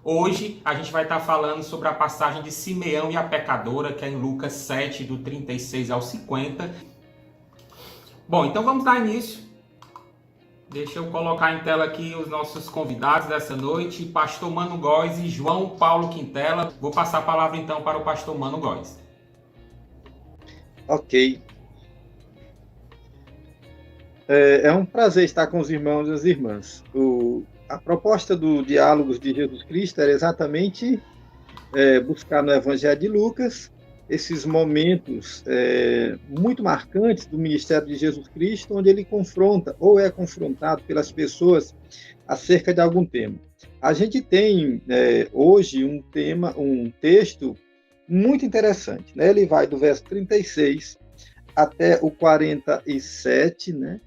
Hoje a gente vai estar falando sobre a passagem de Simeão e a pecadora, que é em Lucas 7, do 36 ao 50. Bom, então vamos dar início. Deixa eu colocar em tela aqui os nossos convidados dessa noite, Pastor Mano Góes e João Paulo Quintela. Vou passar a palavra então para o Pastor Mano Góes. Ok. É um prazer estar com os irmãos e as irmãs. A proposta do Diálogos de Jesus Cristo era exatamente buscar no Evangelho de Lucas esses momentos muito marcantes do ministério de Jesus Cristo, onde ele confronta ou é confrontado pelas pessoas acerca de algum tema. A gente tem hoje um texto muito interessante, né? Ele vai do verso 36 até o 47, né?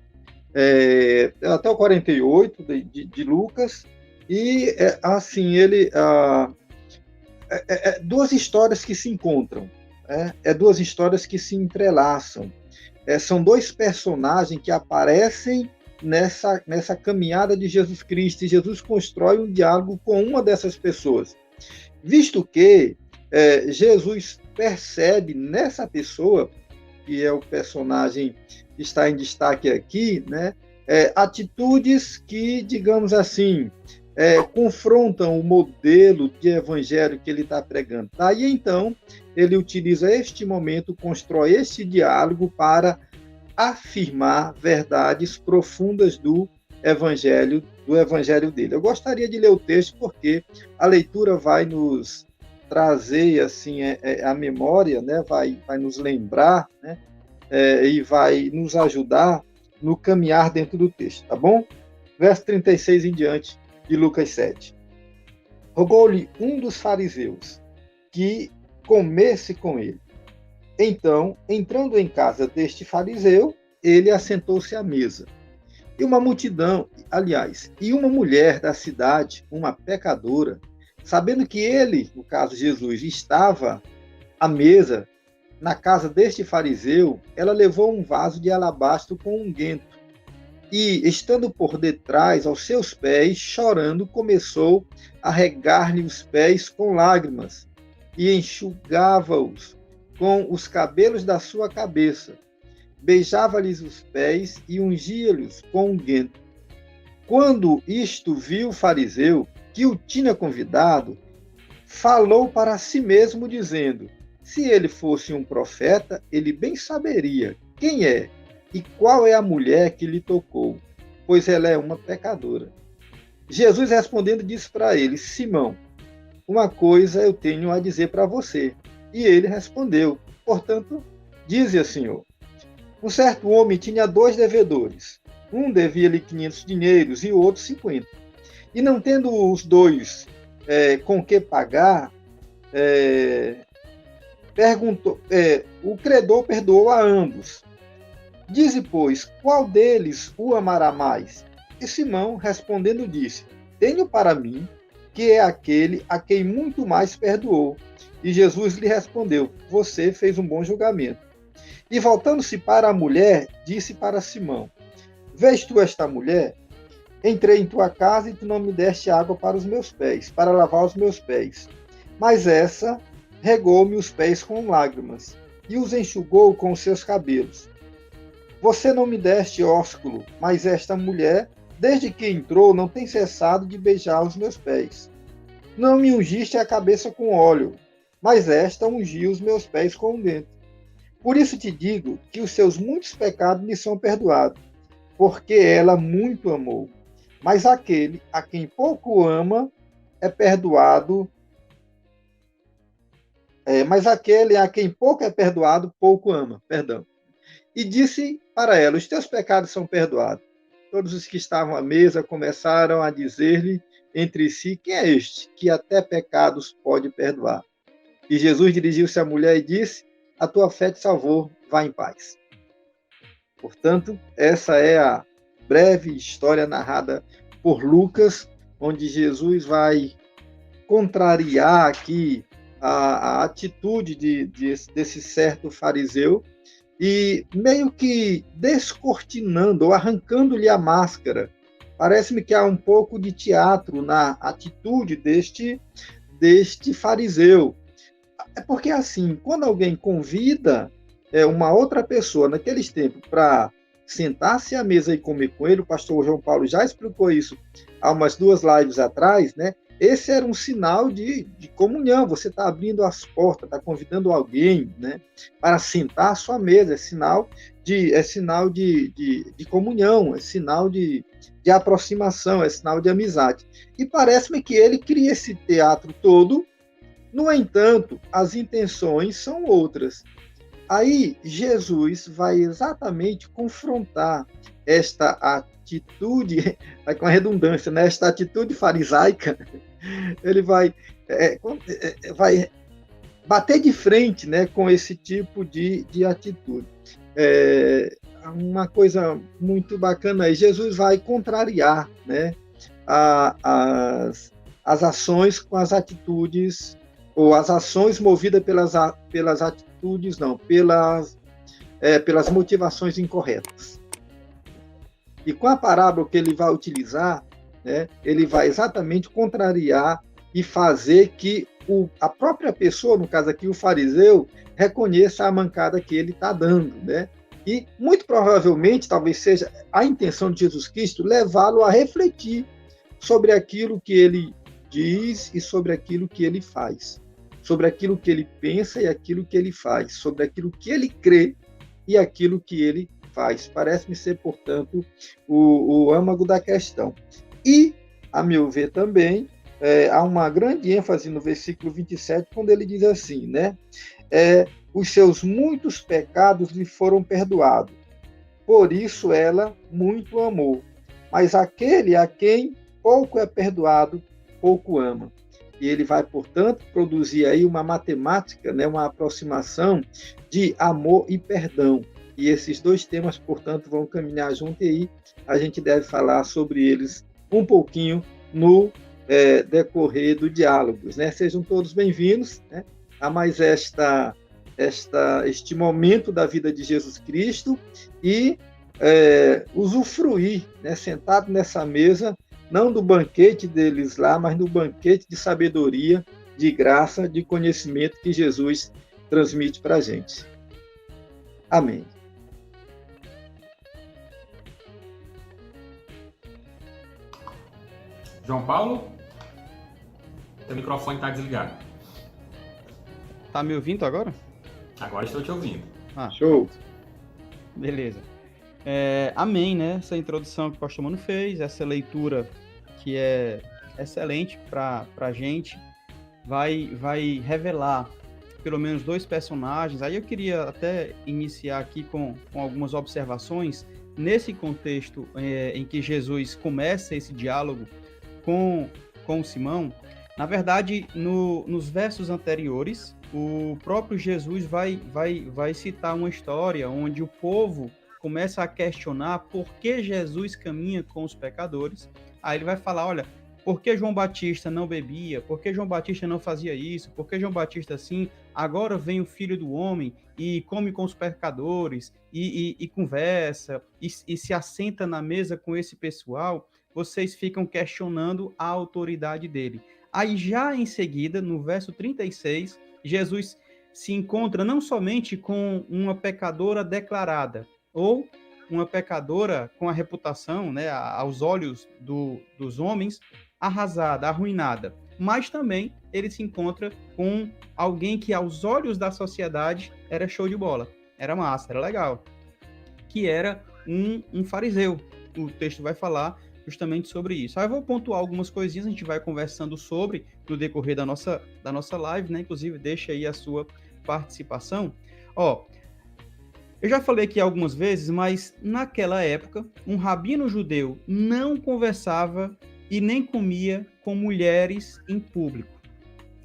Até o 48 de Lucas, e assim, duas histórias que se encontram, duas histórias que se entrelaçam, são dois personagens que aparecem nessa caminhada de Jesus Cristo, e Jesus constrói um diálogo com uma dessas pessoas, visto que Jesus percebe nessa pessoa, que é o personagem que está em destaque aqui, né, atitudes que, digamos assim, confrontam o modelo de evangelho que ele está pregando. Daí, então, ele utiliza este momento, constrói este diálogo para afirmar verdades profundas do evangelho dele. Eu gostaria de ler o texto porque a leitura vai nos trazer assim a memória, né? vai nos lembrar, né? E vai nos ajudar no caminhar dentro do texto, tá bom? Verso 36 em diante de Lucas 7. Rogou-lhe um dos fariseus que comesse com ele. Então, entrando em casa deste fariseu, ele assentou-se à mesa. E uma multidão, e uma mulher da cidade, uma pecadora, sabendo que ele, no caso Jesus, estava à mesa na casa deste fariseu, ela levou um vaso de alabastro com unguento e, estando por detrás aos seus pés, chorando, começou a regar-lhe os pés com lágrimas e enxugava-os com os cabelos da sua cabeça. Beijava-lhes os pés e ungia-lhes com unguento. Quando isto viu o fariseu, que o tinha convidado, falou para si mesmo, dizendo: se ele fosse um profeta, ele bem saberia quem é e qual é a mulher que lhe tocou, pois ela é uma pecadora. Jesus respondendo disse para ele: Simão, uma coisa eu tenho a dizer para você. E ele respondeu: portanto, dize, Senhor. Um certo homem tinha 2 devedores. Um devia-lhe 500 dinheiros e o outro 50. E não tendo os dois com que pagar, o credor perdoou a ambos. Dize, pois, qual deles o amará mais? E Simão, respondendo, disse: tenho para mim que é aquele a quem muito mais perdoou. E Jesus lhe respondeu: você fez um bom julgamento. E voltando-se para a mulher, disse para Simão: vês tu esta mulher? Entrei em tua casa e tu não me deste água para os meus pés, para lavar os meus pés. Mas essa regou-me os pés com lágrimas e os enxugou com os seus cabelos. Você não me deste ósculo, mas esta mulher, desde que entrou, não tem cessado de beijar os meus pés. Não me ungiste a cabeça com óleo, mas esta ungiu os meus pés com unguento. Por isso te digo que os seus muitos pecados lhe são perdoados, porque ela muito amou. Mas aquele a quem pouco ama é perdoado. Mas aquele a quem pouco é perdoado, pouco ama. Perdão. E disse para ela: os teus pecados são perdoados. Todos os que estavam à mesa começaram a dizer-lhe entre si: quem é este que até pecados pode perdoar? E Jesus dirigiu-se à mulher e disse: a tua fé te salvou, vá em paz. Portanto, essa é a breve história narrada por Lucas, onde Jesus vai contrariar aqui a atitude desse certo fariseu e meio que descortinando ou arrancando-lhe a máscara Parece-me que há um pouco de teatro na atitude deste fariseu. É porque, assim, quando alguém convida uma outra pessoa, naqueles tempos, para sentar-se à mesa e comer com ele, o pastor João Paulo já explicou isso há umas 2 lives atrás, né? Esse era um sinal de comunhão, você está abrindo as portas, está convidando alguém, né, para sentar à sua mesa, é sinal de comunhão, é sinal de aproximação, é sinal de amizade. E parece-me que ele cria esse teatro todo. No entanto, as intenções são outras. Aí Jesus vai exatamente confrontar esta atitude, com a redundância, né? Esta atitude farisaica, ele vai bater de frente, né, com esse tipo de atitude. Uma coisa muito bacana aí, Jesus vai contrariar, né, as ações com as atitudes, ou as ações movidas pelas atitudes, não, pelas motivações incorretas. E com a parábola que ele vai utilizar, né, ele vai exatamente contrariar e fazer que a própria pessoa, no caso aqui o fariseu, reconheça a mancada que ele está dando, né? E muito provavelmente, talvez seja a intenção de Jesus Cristo, levá-lo a refletir sobre aquilo que ele diz e sobre aquilo que ele faz, sobre aquilo que ele pensa e aquilo que ele faz, sobre aquilo que ele crê e aquilo que ele faz. Parece-me ser, portanto, o âmago da questão. E, a meu ver também, há uma grande ênfase no versículo 27, quando ele diz assim, né? Os seus muitos pecados lhe foram perdoados, por isso ela muito amou. Mas aquele a quem pouco é perdoado, pouco ama. E ele vai, portanto, produzir aí uma matemática, né, uma aproximação de amor e perdão. E esses 2 temas, portanto, vão caminhar junto, e aí a gente deve falar sobre eles um pouquinho no decorrer do diálogos, né? Sejam todos bem-vindos, né, a mais este momento da vida de Jesus Cristo e usufruir, né, sentado nessa mesa, não do banquete deles lá, mas do banquete de sabedoria, de graça, de conhecimento que Jesus transmite para a gente. Amém. João Paulo, teu microfone está desligado. Tá me ouvindo agora? Agora estou te ouvindo. Show. Beleza. Amém, né? Essa introdução que o pastor Mano fez, essa leitura que é excelente para a gente, vai revelar pelo menos 2 personagens. Aí eu queria até iniciar aqui com algumas observações nesse contexto em que Jesus começa esse diálogo com Simão. Na verdade, nos versos anteriores, o próprio Jesus vai citar uma história onde o povo começa a questionar por que Jesus caminha com os pecadores. Aí ele vai falar, olha, por que João Batista não bebia? Por que João Batista não fazia isso? Por que João Batista assim? Agora vem o Filho do Homem e come com os pecadores e conversa e se assenta na mesa com esse pessoal. Vocês ficam questionando a autoridade dele. Aí já em seguida, no verso 36, Jesus se encontra não somente com uma pecadora declarada, ou uma pecadora com a reputação, né, aos olhos dos homens, arrasada, arruinada, mas também ele se encontra com alguém que aos olhos da sociedade era show de bola, era massa, era legal, que era um fariseu. O texto vai falar justamente sobre isso. Aí eu vou pontuar algumas coisinhas, a gente vai conversando sobre no decorrer da nossa live, né? Inclusive, deixa aí a sua participação. Eu já falei aqui algumas vezes, mas naquela época, um rabino judeu não conversava e nem comia com mulheres em público.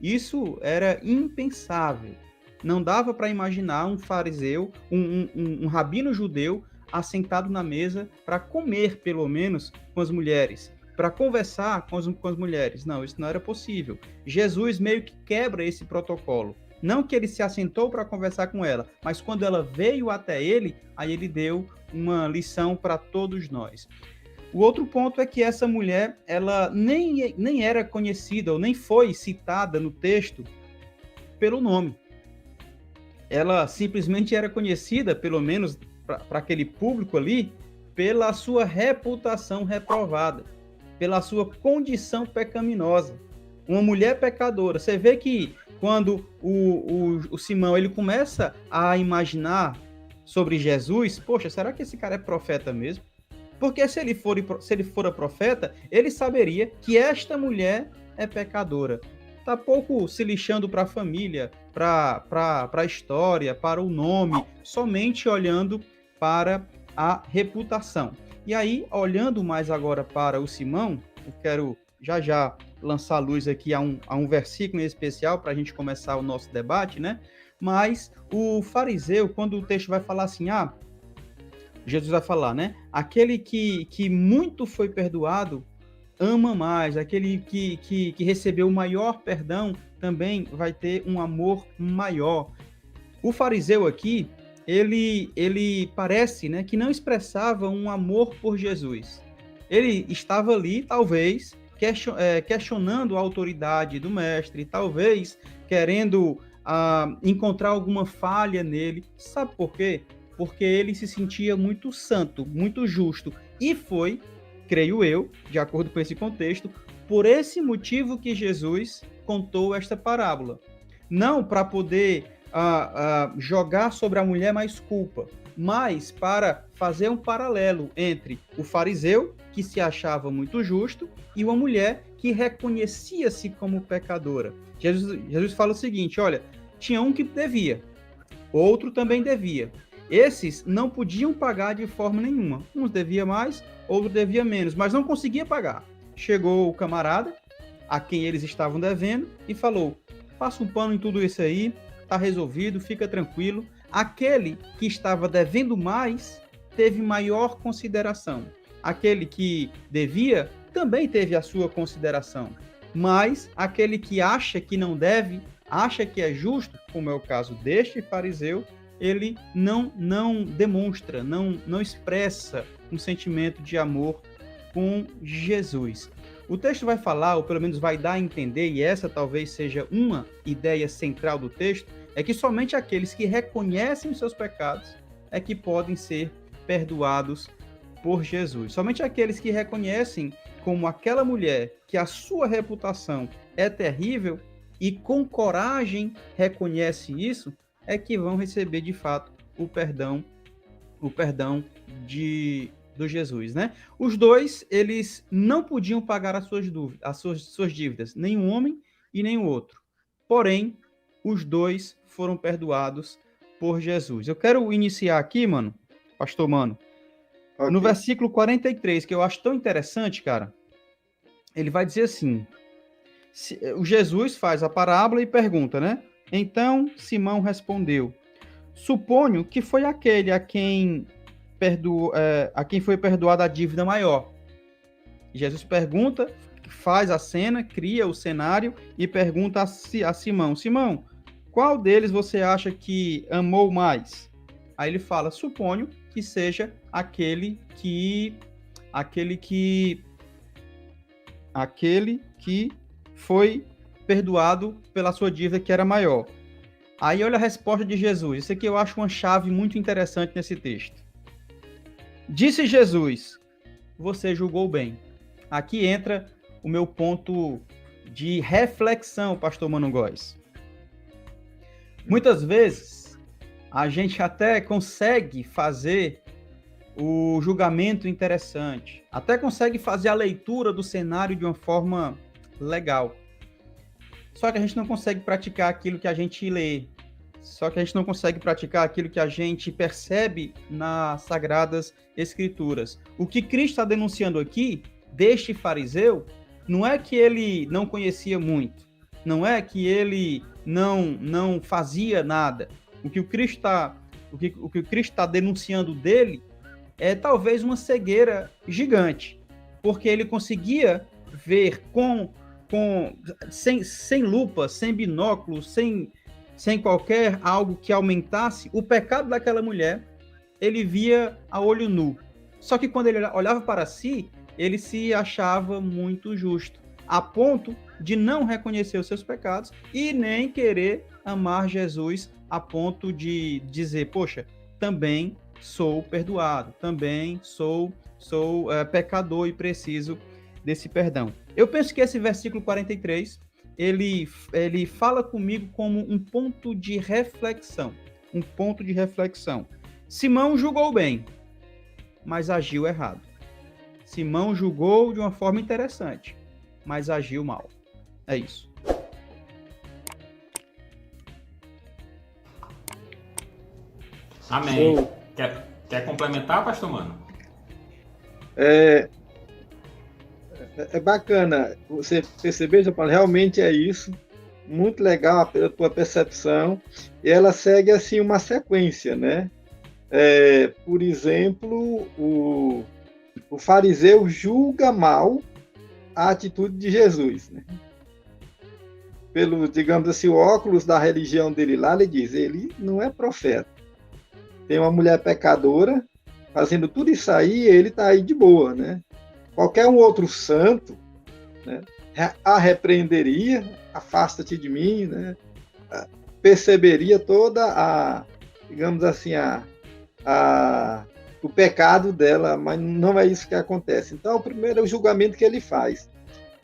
Isso era impensável. Não dava para imaginar um fariseu, um rabino judeu, assentado na mesa para comer, pelo menos, com as mulheres, para conversar com as mulheres. Não, isso não era possível. Jesus meio que quebra esse protocolo. Não que ele se assentou para conversar com ela, mas quando ela veio até ele, aí ele deu uma lição para todos nós. O outro ponto é que essa mulher, ela nem era conhecida ou nem foi citada no texto pelo nome. Ela simplesmente era conhecida, pelo menos para aquele público ali, pela sua reputação reprovada, pela sua condição pecaminosa. Uma mulher pecadora. Você vê que quando o Simão ele começa a imaginar sobre Jesus, poxa, será que esse cara é profeta mesmo? Porque se ele for profeta, ele saberia que esta mulher é pecadora. Está pouco se lixando para a família, para a história, para o nome, somente olhando para a reputação. E aí, olhando mais agora para o Simão, eu quero já lançar luz aqui a um versículo em especial para a gente começar o nosso debate, né? Mas o fariseu, quando o texto vai falar assim, Jesus vai falar, né? Aquele que muito foi perdoado, ama mais. Aquele que recebeu o maior perdão, também vai ter um amor maior. O fariseu aqui, ele parece, né, que não expressava um amor por Jesus. Ele estava ali, talvez, questionando a autoridade do mestre, talvez querendo encontrar alguma falha nele. Sabe por quê? Porque ele se sentia muito santo, muito justo. E foi, creio eu, de acordo com esse contexto, por esse motivo que Jesus contou esta parábola. Não para poder jogar sobre a mulher mais culpa, mas para fazer um paralelo entre o fariseu, que se achava muito justo, e uma mulher que reconhecia-se como pecadora. Jesus fala o seguinte, olha, tinha um que devia, outro também devia. Esses não podiam pagar de forma nenhuma. Uns devia mais, outro devia menos, mas não conseguia pagar. Chegou o camarada, a quem eles estavam devendo, e falou, passa um pano em tudo isso aí, está resolvido, fica tranquilo. Aquele que estava devendo mais, teve maior consideração. Aquele que devia, também teve a sua consideração. Mas aquele que acha que não deve, acha que é justo, como é o caso deste fariseu, ele não demonstra, não expressa um sentimento de amor com Jesus. O texto vai falar, ou pelo menos vai dar a entender, e essa talvez seja uma ideia central do texto, é que somente aqueles que reconhecem os seus pecados é que podem ser perdoados por Jesus. Somente aqueles que reconhecem, como aquela mulher, que a sua reputação é terrível e com coragem reconhece isso, é que vão receber de fato o perdão do Jesus, né? Os dois, eles não podiam pagar as suas dívidas, nem um homem e nem o outro. Porém, os dois foram perdoados por Jesus. Eu quero iniciar aqui, pastor Mano, okay, no versículo 43, que eu acho tão interessante, cara. Ele vai dizer assim, o Jesus faz a parábola e pergunta, né? Então Simão respondeu, suponho que foi aquele a quem foi perdoada a dívida maior. Jesus pergunta, faz a cena, cria o cenário e pergunta a Simão, Simão, qual deles você acha que amou mais? Aí ele fala, suponho que seja aquele que foi perdoado pela sua dívida que era maior. Aí olha a resposta de Jesus. Isso aqui eu acho uma chave muito interessante nesse texto. Disse Jesus, você julgou bem. Aqui entra o meu ponto de reflexão, pastor Mano Góes. Muitas vezes, a gente até consegue fazer o julgamento interessante, até consegue fazer a leitura do cenário de uma forma legal. Só que a gente não consegue praticar aquilo que a gente lê. Só que a gente não consegue praticar aquilo que a gente percebe nas Sagradas Escrituras. O que Cristo está denunciando aqui, deste fariseu, não é que ele não conhecia muito. Não é que ele não fazia nada. O que o Cristo está denunciando dele é talvez uma cegueira gigante. Porque ele conseguia ver sem lupa, sem binóculo, sem qualquer algo que aumentasse o pecado daquela mulher, ele via a olho nu. Só que quando ele olhava para si, ele se achava muito justo, a ponto de não reconhecer os seus pecados e nem querer amar Jesus a ponto de dizer, poxa, também sou perdoado, também sou pecador e preciso desse perdão. Eu penso que esse versículo 43, ele fala comigo como um ponto de reflexão, Simão julgou bem, mas agiu errado. Simão julgou de uma forma interessante, mas agiu mal. É isso. Amém. Quer complementar, pastor Mano? É bacana você perceber, João Paulo, realmente é isso. Muito legal a tua percepção. E ela segue assim uma sequência, né? Por exemplo, o fariseu julga mal a atitude de Jesus, né? Pelo, digamos assim, o óculos da religião dele lá, ele diz, ele não é profeta. Tem uma mulher pecadora fazendo tudo isso aí, ele está aí de boa, né? Qualquer um outro santo, né, a repreenderia, afasta-te de mim, né? Perceberia toda a, digamos assim, o pecado dela, mas não é isso que acontece. Então, o primeiro é o julgamento que ele faz.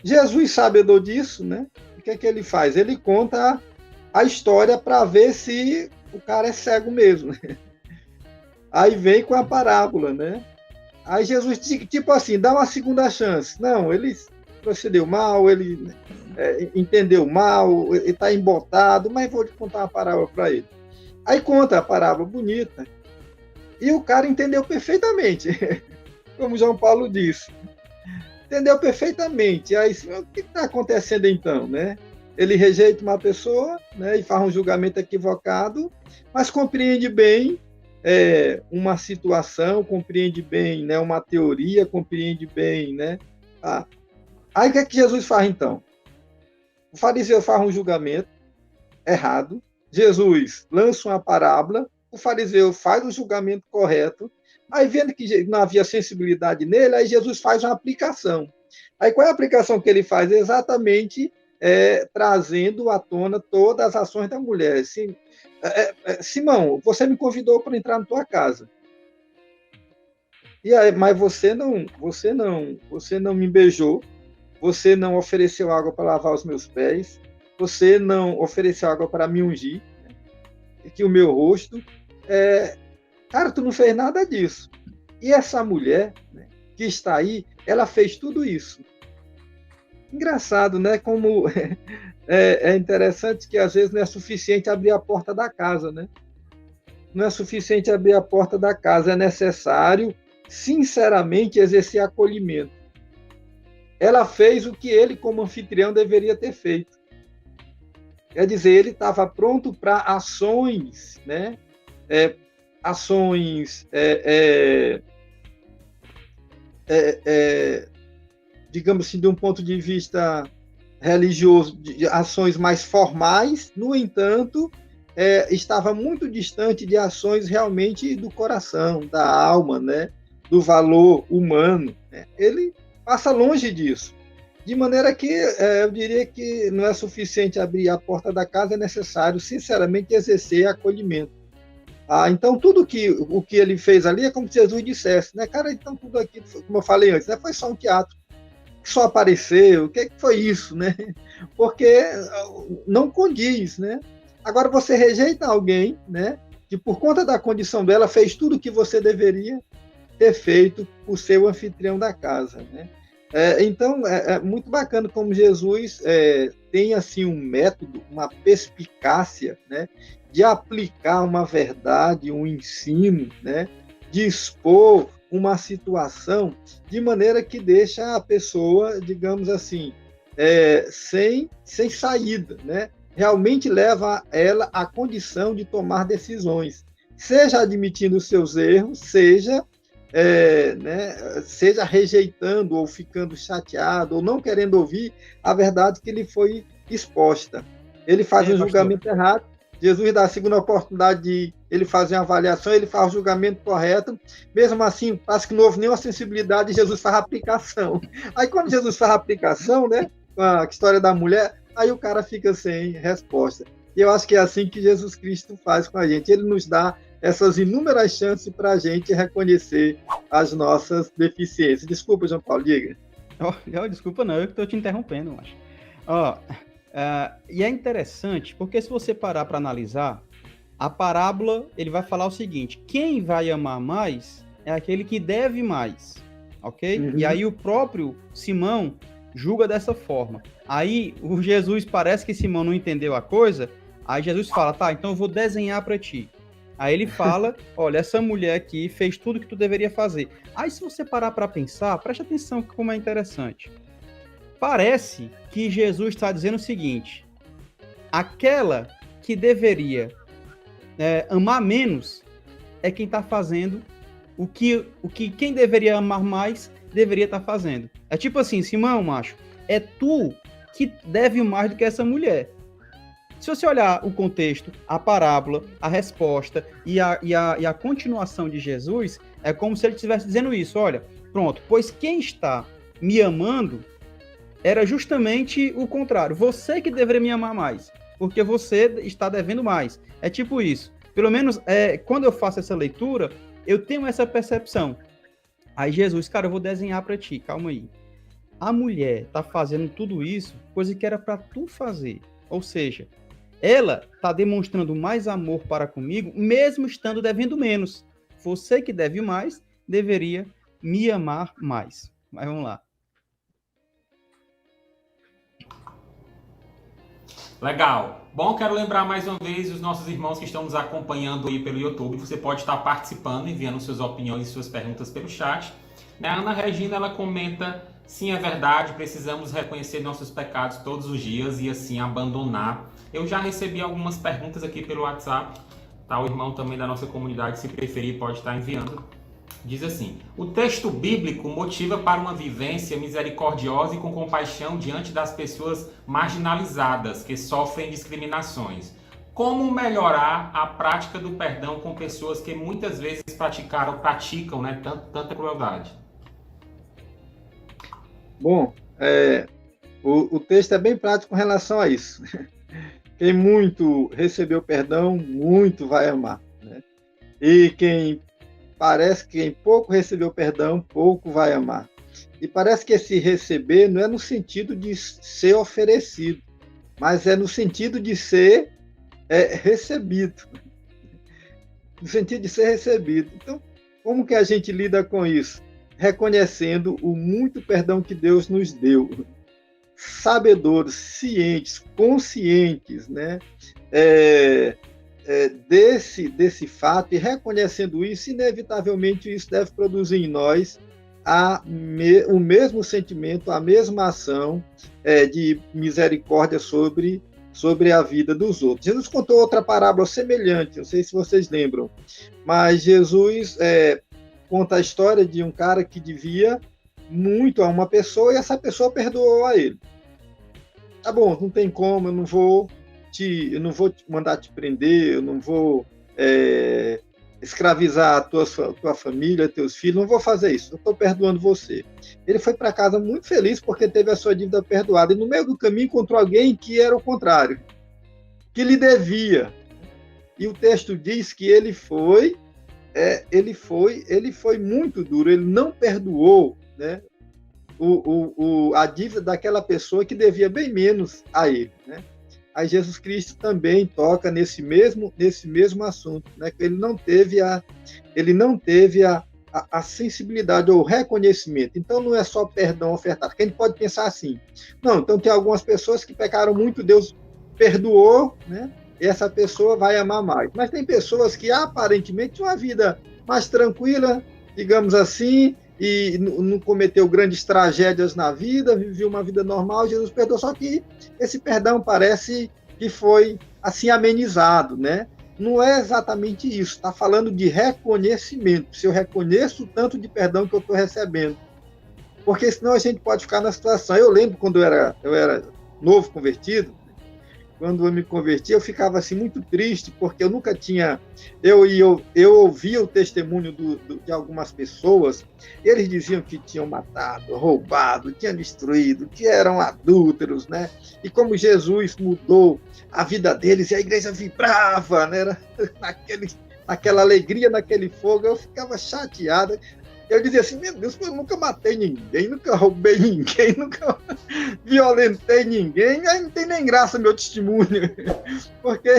Jesus, sabedor disso, né? O que é que ele faz? Ele conta a história para ver se o cara é cego mesmo, né? Aí vem com a parábola, né? Aí Jesus, tipo assim, dá uma segunda chance. Não, ele procedeu mal, ele entendeu mal, ele está embotado, mas vou te contar uma parábola para ele. Aí conta a parábola bonita, e o cara entendeu perfeitamente, como João Paulo disse. Entendeu perfeitamente. Aí, o que está acontecendo então, né? Ele rejeita uma pessoa, né, e faz um julgamento equivocado, mas compreende bem uma situação, compreende bem, né, uma teoria, compreende bem, né? Aí o que é que Jesus faz então? O fariseu faz um julgamento errado, Jesus lança uma parábola, o fariseu faz o julgamento correto, aí vendo que não havia sensibilidade nele, aí Jesus faz uma aplicação. Aí qual é a aplicação que ele faz? Exatamente trazendo à tona todas as ações da mulher. Assim, Simão, você me convidou para entrar na tua casa. E aí, mas você não me beijou, você não ofereceu água para lavar os meus pés, você não ofereceu água para me ungir, aqui o meu rosto. Cara, tu não fez nada disso. E essa mulher, né, que está aí, ela fez tudo isso. Engraçado, né? Como é interessante que às vezes não é suficiente abrir a porta da casa, né? Não é suficiente abrir a porta da casa, é necessário, sinceramente, exercer acolhimento. Ela fez o que ele, como anfitrião, deveria ter feito. Quer dizer, ele estava pronto para ações, né? Digamos assim, de um ponto de vista religioso, de ações mais formais, no entanto, estava muito distante de ações realmente do coração, da alma, né? Do valor humano. Né? Ele passa longe disso. De maneira que eu diria que não é suficiente abrir a porta da casa, é necessário, sinceramente, exercer acolhimento. Então, tudo o que ele fez ali é como se Jesus dissesse, né? Cara, então tudo aqui, como eu falei antes, né? Foi só um teatro. Só apareceu, o que foi isso, né? Porque não condiz, né? Agora, você rejeita alguém, né? Que por conta da condição dela fez tudo o que você deveria ter feito por ser o anfitrião da casa, né? Então, é muito bacana como Jesus tem assim um método, uma perspicácia, né, de aplicar uma verdade, um ensino, né, de expor uma situação de maneira que deixa a pessoa, digamos assim, sem saída, né? Realmente leva ela à condição de tomar decisões, seja admitindo os seus erros, seja rejeitando ou ficando chateado ou não querendo ouvir a verdade que lhe foi exposta. Ele faz um julgamento errado, Jesus dá a segunda oportunidade de ele fazer uma avaliação, ele faz o julgamento correto, mesmo assim, parece que não houve nenhuma sensibilidade, e Jesus faz a aplicação. Aí quando Jesus faz a aplicação, né, com a história da mulher, aí o cara fica sem resposta. E eu acho que é assim que Jesus Cristo faz com a gente. Ele nos dá essas inúmeras chances para a gente reconhecer as nossas deficiências. Desculpa, João Paulo, diga. Desculpa não, eu que estou te interrompendo, macho. E é interessante, porque se você parar para analisar, a parábola, ele vai falar o seguinte: quem vai amar mais é aquele que deve mais, ok? Uhum. E aí o próprio Simão julga dessa forma. Aí o Jesus, parece que Simão não entendeu a coisa, aí Jesus fala, tá, então eu vou desenhar para ti. Aí ele fala, olha, essa mulher aqui fez tudo que tu deveria fazer. Aí se você parar para pensar, preste atenção como é interessante. Parece que Jesus está dizendo o seguinte: aquela que deveria amar menos é quem está fazendo o que quem deveria amar mais deveria estar fazendo. É tipo assim, Simão, macho, é tu que deve mais do que essa mulher. Se você olhar o contexto, a parábola, a resposta e a continuação de Jesus, é como se ele estivesse dizendo isso: olha, pronto, pois quem está me amando era justamente o contrário. Você que deveria me amar mais, porque você está devendo mais. É tipo isso. Pelo menos, quando eu faço essa leitura, eu tenho essa percepção. Aí Jesus, cara, eu vou desenhar para ti, calma aí. A mulher tá fazendo tudo isso, coisa que era para tu fazer. Ou seja, ela tá demonstrando mais amor para comigo, mesmo estando devendo menos. Você que deve mais, deveria me amar mais. Mas vamos lá. Legal. Bom, quero lembrar mais uma vez os nossos irmãos que estão nos acompanhando aí pelo YouTube. Você pode estar participando, enviando suas opiniões e suas perguntas pelo chat. A Ana Regina, ela comenta: sim, é verdade, precisamos reconhecer nossos pecados todos os dias e assim abandonar. Eu já recebi algumas perguntas aqui pelo WhatsApp. Tá? O irmão também da nossa comunidade, se preferir, pode estar enviando. Diz assim: o texto bíblico motiva para uma vivência misericordiosa e com compaixão diante das pessoas marginalizadas que sofrem discriminações. Como melhorar a prática do perdão com pessoas que muitas vezes praticam, né, tanta crueldade? Bom, o texto é bem prático com relação a isso. Quem muito recebeu perdão, muito vai amar, né? E quem pouco recebeu perdão, pouco vai amar. E parece que esse receber não é no sentido de ser oferecido, mas é no sentido de ser recebido. No sentido de ser recebido. Então, como que a gente lida com isso? Reconhecendo o muito perdão que Deus nos deu. Sabedores, cientes, conscientes, né? Desse fato, e reconhecendo isso, inevitavelmente isso deve produzir em nós o mesmo sentimento, a mesma ação de misericórdia sobre a vida dos outros. Jesus contou outra parábola semelhante, não sei se vocês lembram, mas Jesus conta a história de um cara que devia muito a uma pessoa e essa pessoa perdoou a ele. Tá bom, não tem como, eu não vou te mandar te prender, eu não vou escravizar a tua família, teus filhos, não vou fazer isso, eu estou perdoando você. Ele foi para casa muito feliz porque teve a sua dívida perdoada, e no meio do caminho encontrou alguém que era o contrário, que lhe devia. E o texto diz que ele foi muito duro, ele não perdoou, né, a dívida daquela pessoa que devia bem menos a ele, né? Aí Jesus Cristo também toca nesse mesmo assunto, né? Ele não teve a sensibilidade ou o reconhecimento. Então não é só perdão ofertado, porque a gente pode pensar assim: não, então tem algumas pessoas que pecaram muito, Deus perdoou, né? E essa pessoa vai amar mais. Mas tem pessoas que aparentemente tinham uma vida mais tranquila, digamos assim, e não cometeu grandes tragédias na vida, viveu uma vida normal, Jesus perdoou, só que esse perdão parece que foi assim amenizado, né? Não é exatamente isso, está falando de reconhecimento, se eu reconheço o tanto de perdão que eu estou recebendo, porque senão a gente pode ficar na situação. Eu lembro quando eu era novo convertido, quando eu me converti, eu ficava assim muito triste, porque eu nunca tinha... Eu ouvia o testemunho de algumas pessoas, eles diziam que tinham matado, roubado, tinham destruído, que eram adúlteros, né? E como Jesus mudou a vida deles, e a igreja vibrava, né? Era naquela alegria, naquele fogo, eu ficava chateada. Eu dizia assim, meu Deus, eu nunca matei ninguém, nunca roubei ninguém, nunca violentei ninguém, aí não tem nem graça meu testemunho, porque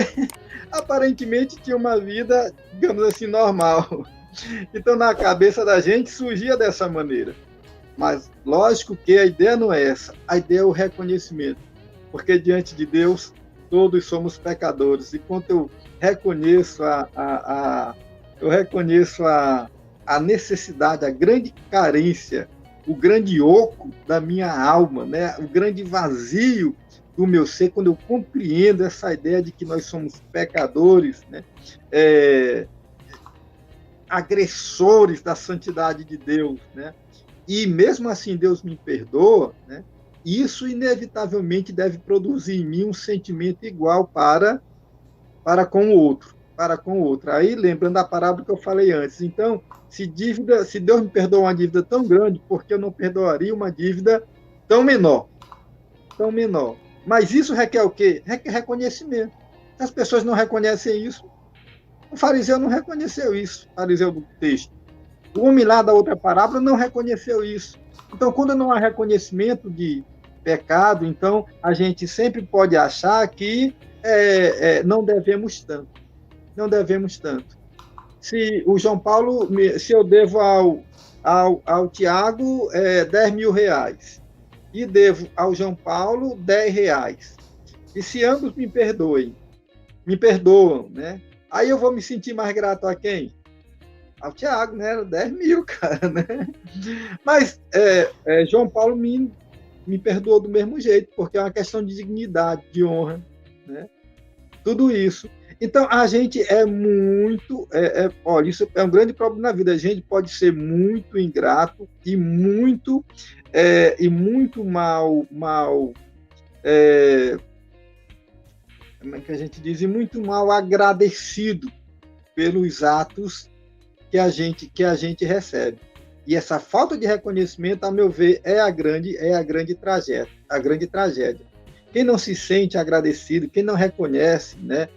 aparentemente tinha uma vida, digamos assim, normal. Então, na cabeça da gente, surgia dessa maneira. Mas, lógico que a ideia não é essa, a ideia é o reconhecimento, porque diante de Deus, todos somos pecadores, e quando eu reconheço a necessidade, a grande carência, o grande oco da minha alma, né? O grande vazio do meu ser, quando eu compreendo essa ideia de que nós somos pecadores, né? Agressores da santidade de Deus, né? E mesmo assim Deus me perdoa, né? Isso inevitavelmente deve produzir em mim um sentimento igual para com o outro, Aí, lembrando a parábola que eu falei antes, então, se Deus me perdoa uma dívida tão grande, por que eu não perdoaria uma dívida tão menor? Tão menor. Mas isso requer o quê? Requer reconhecimento. Se as pessoas não reconhecem isso, o fariseu não reconheceu isso, o fariseu do texto. O homem lá da outra parábola não reconheceu isso. Então, quando não há reconhecimento de pecado, então a gente sempre pode achar que não devemos tanto. Não devemos tanto. Se o João Paulo, se eu devo ao Tiago 10 mil reais e devo ao João Paulo 10 reais, e se ambos me perdoam, né? Aí eu vou me sentir mais grato a quem? Ao Tiago, né? 10 mil, cara, né? Mas João Paulo me perdoou do mesmo jeito, porque é uma questão de dignidade, de honra, né? Tudo isso. Então, a gente é muito... olha, isso é um grande problema na vida. A gente pode ser muito ingrato e muito mal... como é que a gente diz? E muito mal agradecido pelos atos que a gente recebe. E essa falta de reconhecimento, a meu ver, é a grande tragédia. Quem não se sente agradecido, quem não reconhece, né,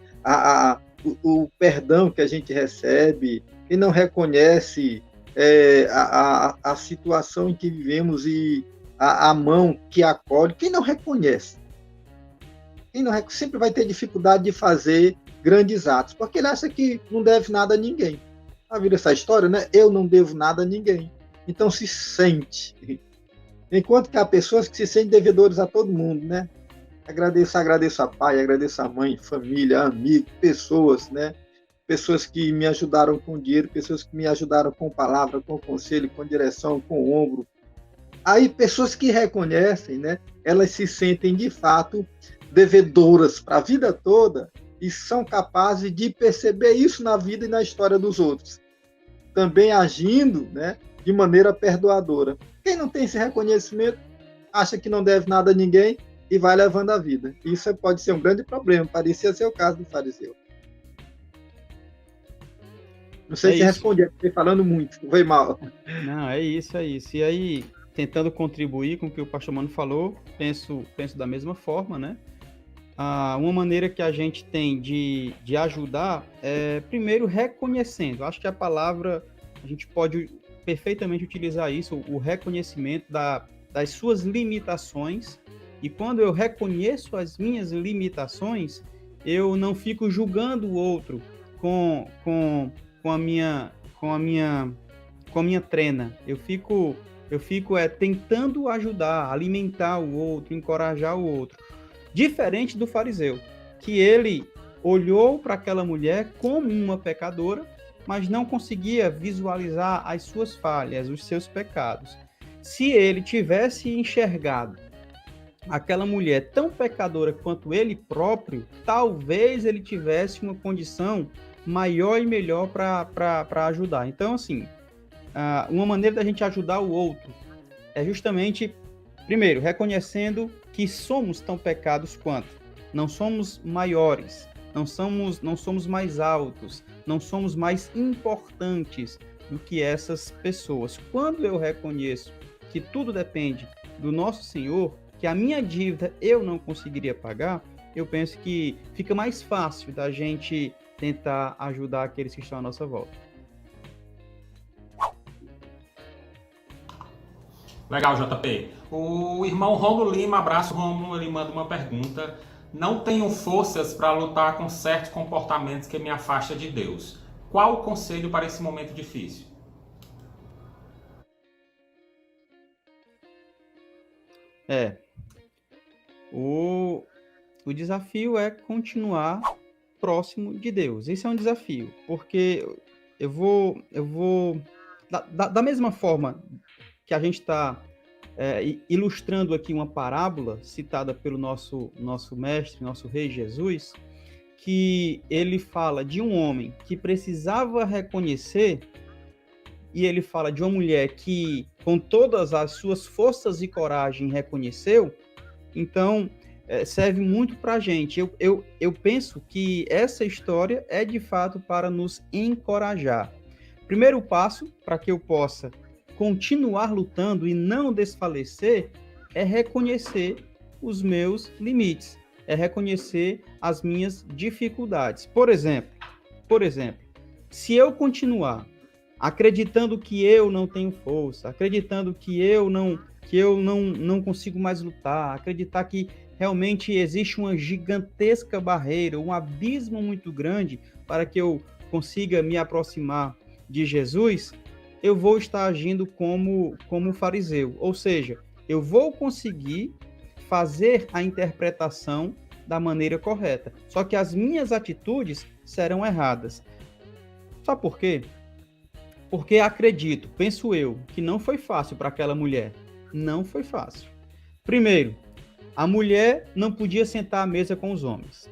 o perdão que a gente recebe, quem não reconhece a situação em que vivemos e a mão que acolhe, quem não reconhece, sempre vai ter dificuldade de fazer grandes atos, porque ele acha que não deve nada a ninguém. Já viram essa história, né? Eu não devo nada a ninguém. Então se sente. Enquanto que há pessoas que se sentem devedores a todo mundo, né? Agradeço a pai, agradeço a mãe, família, amigo, pessoas, né? Pessoas que me ajudaram com dinheiro, pessoas que me ajudaram com palavra, com conselho, com direção, com ombro. Aí pessoas que reconhecem, né? Elas se sentem de fato devedoras para a vida toda e são capazes de perceber isso na vida e na história dos outros, também agindo, né, de maneira perdoadora. Quem não tem esse reconhecimento acha que não deve nada a ninguém e vai levando a vida. Isso pode ser um grande problema, parecia ser o caso do fariseu. Não sei se respondi, estou falando muito, foi mal. Não, é isso. E aí, tentando contribuir com o que o pastor Mano falou, penso da mesma forma, né? Uma maneira que a gente tem de ajudar é, primeiro, reconhecendo. Acho que a palavra, a gente pode perfeitamente utilizar isso, o reconhecimento das suas limitações. E quando eu reconheço as minhas limitações, eu não fico julgando o outro com a minha trena. Eu fico tentando ajudar, alimentar o outro, encorajar o outro. Diferente do fariseu, que ele olhou para aquela mulher como uma pecadora, mas não conseguia visualizar as suas falhas, os seus pecados. Se ele tivesse enxergado aquela mulher tão pecadora quanto ele próprio, talvez ele tivesse uma condição maior e melhor para ajudar. Então, assim, uma maneira da gente ajudar o outro é justamente, primeiro, reconhecendo que somos tão pecados quanto. não somos maiores, não somos mais altos, não somos mais importantes do que essas pessoas. Quando eu reconheço que tudo depende do nosso Senhor, que a minha dívida eu não conseguiria pagar, eu penso que fica mais fácil da gente tentar ajudar aqueles que estão à nossa volta. Legal, JP. O irmão Rômulo Lima, abraço Rômulo, ele manda uma pergunta. Não tenho forças para lutar com certos comportamentos que me afastam de Deus. Qual o conselho para esse momento difícil? O desafio é continuar próximo de Deus. Esse é um desafio, porque eu vou da mesma forma que a gente está ilustrando aqui uma parábola citada pelo nosso mestre, nosso rei Jesus, que ele fala de um homem que precisava reconhecer, e ele fala de uma mulher que, com todas as suas forças e coragem, reconheceu. Então, serve muito para a gente. Eu penso que essa história é, de fato, para nos encorajar. Primeiro passo, para que eu possa continuar lutando e não desfalecer, é reconhecer os meus limites, é reconhecer as minhas dificuldades. Por exemplo, se eu continuar acreditando que eu não tenho força, acreditando que eu não consigo mais lutar, acreditar que realmente existe uma gigantesca barreira, um abismo muito grande para que eu consiga me aproximar de Jesus, eu vou estar agindo como fariseu. Ou seja, eu vou conseguir fazer a interpretação da maneira correta. Só que as minhas atitudes serão erradas. Sabe por quê? Porque acredito, penso eu, que não foi fácil para aquela mulher. Não foi fácil. Primeiro, a mulher não podia sentar à mesa com os homens.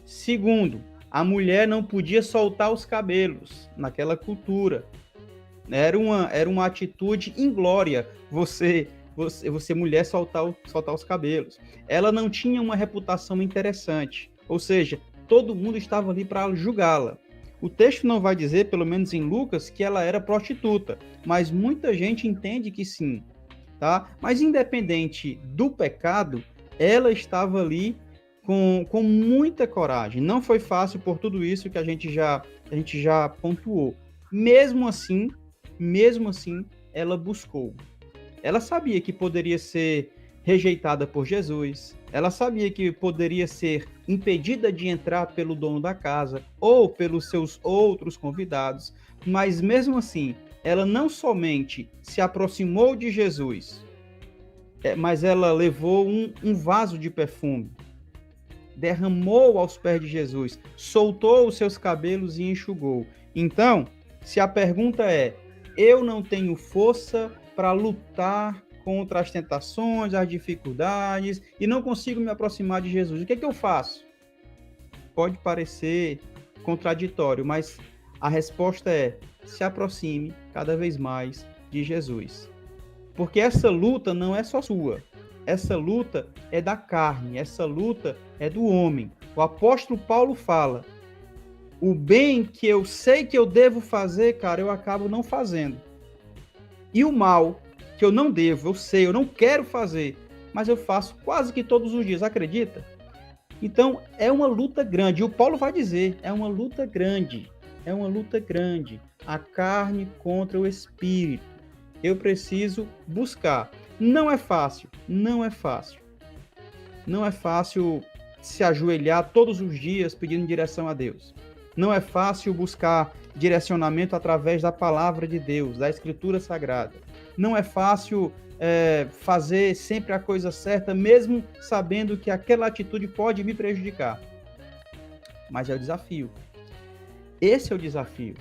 Segundo, a mulher não podia soltar os cabelos naquela cultura. Era uma atitude inglória você mulher soltar os cabelos. Ela não tinha uma reputação interessante. Ou seja, todo mundo estava ali para julgá-la. O texto não vai dizer, pelo menos em Lucas, que ela era prostituta, mas muita gente entende que sim, tá? Mas independente do pecado, ela estava ali com muita coragem. Não foi fácil por tudo isso que a gente já pontuou. Mesmo assim, ela buscou. Ela sabia que poderia ser rejeitada por Jesus, ela sabia que poderia ser impedida de entrar pelo dono da casa ou pelos seus outros convidados, mas mesmo assim, ela não somente se aproximou de Jesus, mas ela levou um vaso de perfume, derramou aos pés de Jesus, soltou os seus cabelos e enxugou. Então, se a pergunta é, eu não tenho força para lutar contra as tentações, as dificuldades, e não consigo me aproximar de Jesus, o que é que eu faço? Pode parecer contraditório, mas a resposta é, se aproxime cada vez mais de Jesus. Porque essa luta não é só sua, essa luta é da carne, essa luta é do homem. O apóstolo Paulo fala, o bem que eu sei que eu devo fazer, cara, eu acabo não fazendo. E o mal que eu não devo, eu sei, eu não quero fazer, mas eu faço quase que todos os dias, acredita? Então, é uma luta grande. E o Paulo vai dizer, é uma luta grande. A carne contra o espírito. Eu preciso buscar. Não é fácil. Não é fácil se ajoelhar todos os dias pedindo direção a Deus. Não é fácil buscar direcionamento através da palavra de Deus, da Escritura Sagrada. Não é fácil fazer sempre a coisa certa, mesmo sabendo que aquela atitude pode me prejudicar. Mas é o desafio. Esse é o desafio.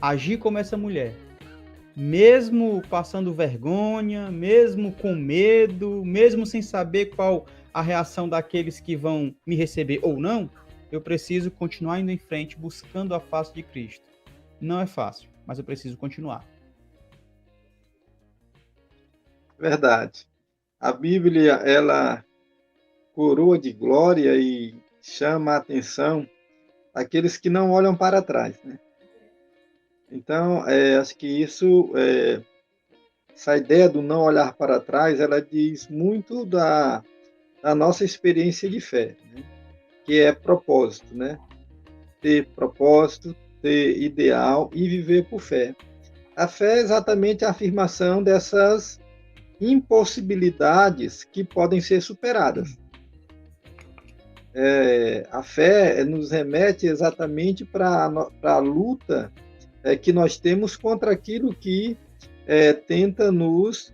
Agir como essa mulher. Mesmo passando vergonha, mesmo com medo, mesmo sem saber qual a reação daqueles que vão me receber ou não, eu preciso continuar indo em frente, buscando a face de Cristo. Não é fácil, mas eu preciso continuar. Verdade. A Bíblia, ela coroa de glória e chama a atenção aqueles que não olham para trás, né? Então, acho que essa ideia do não olhar para trás, ela diz muito da nossa experiência de fé, né? Que é propósito, né? Ter propósito, ter ideal e viver por fé. A fé é exatamente a afirmação dessas impossibilidades que podem ser superadas. A fé nos remete exatamente para a luta que nós temos contra aquilo que tenta nos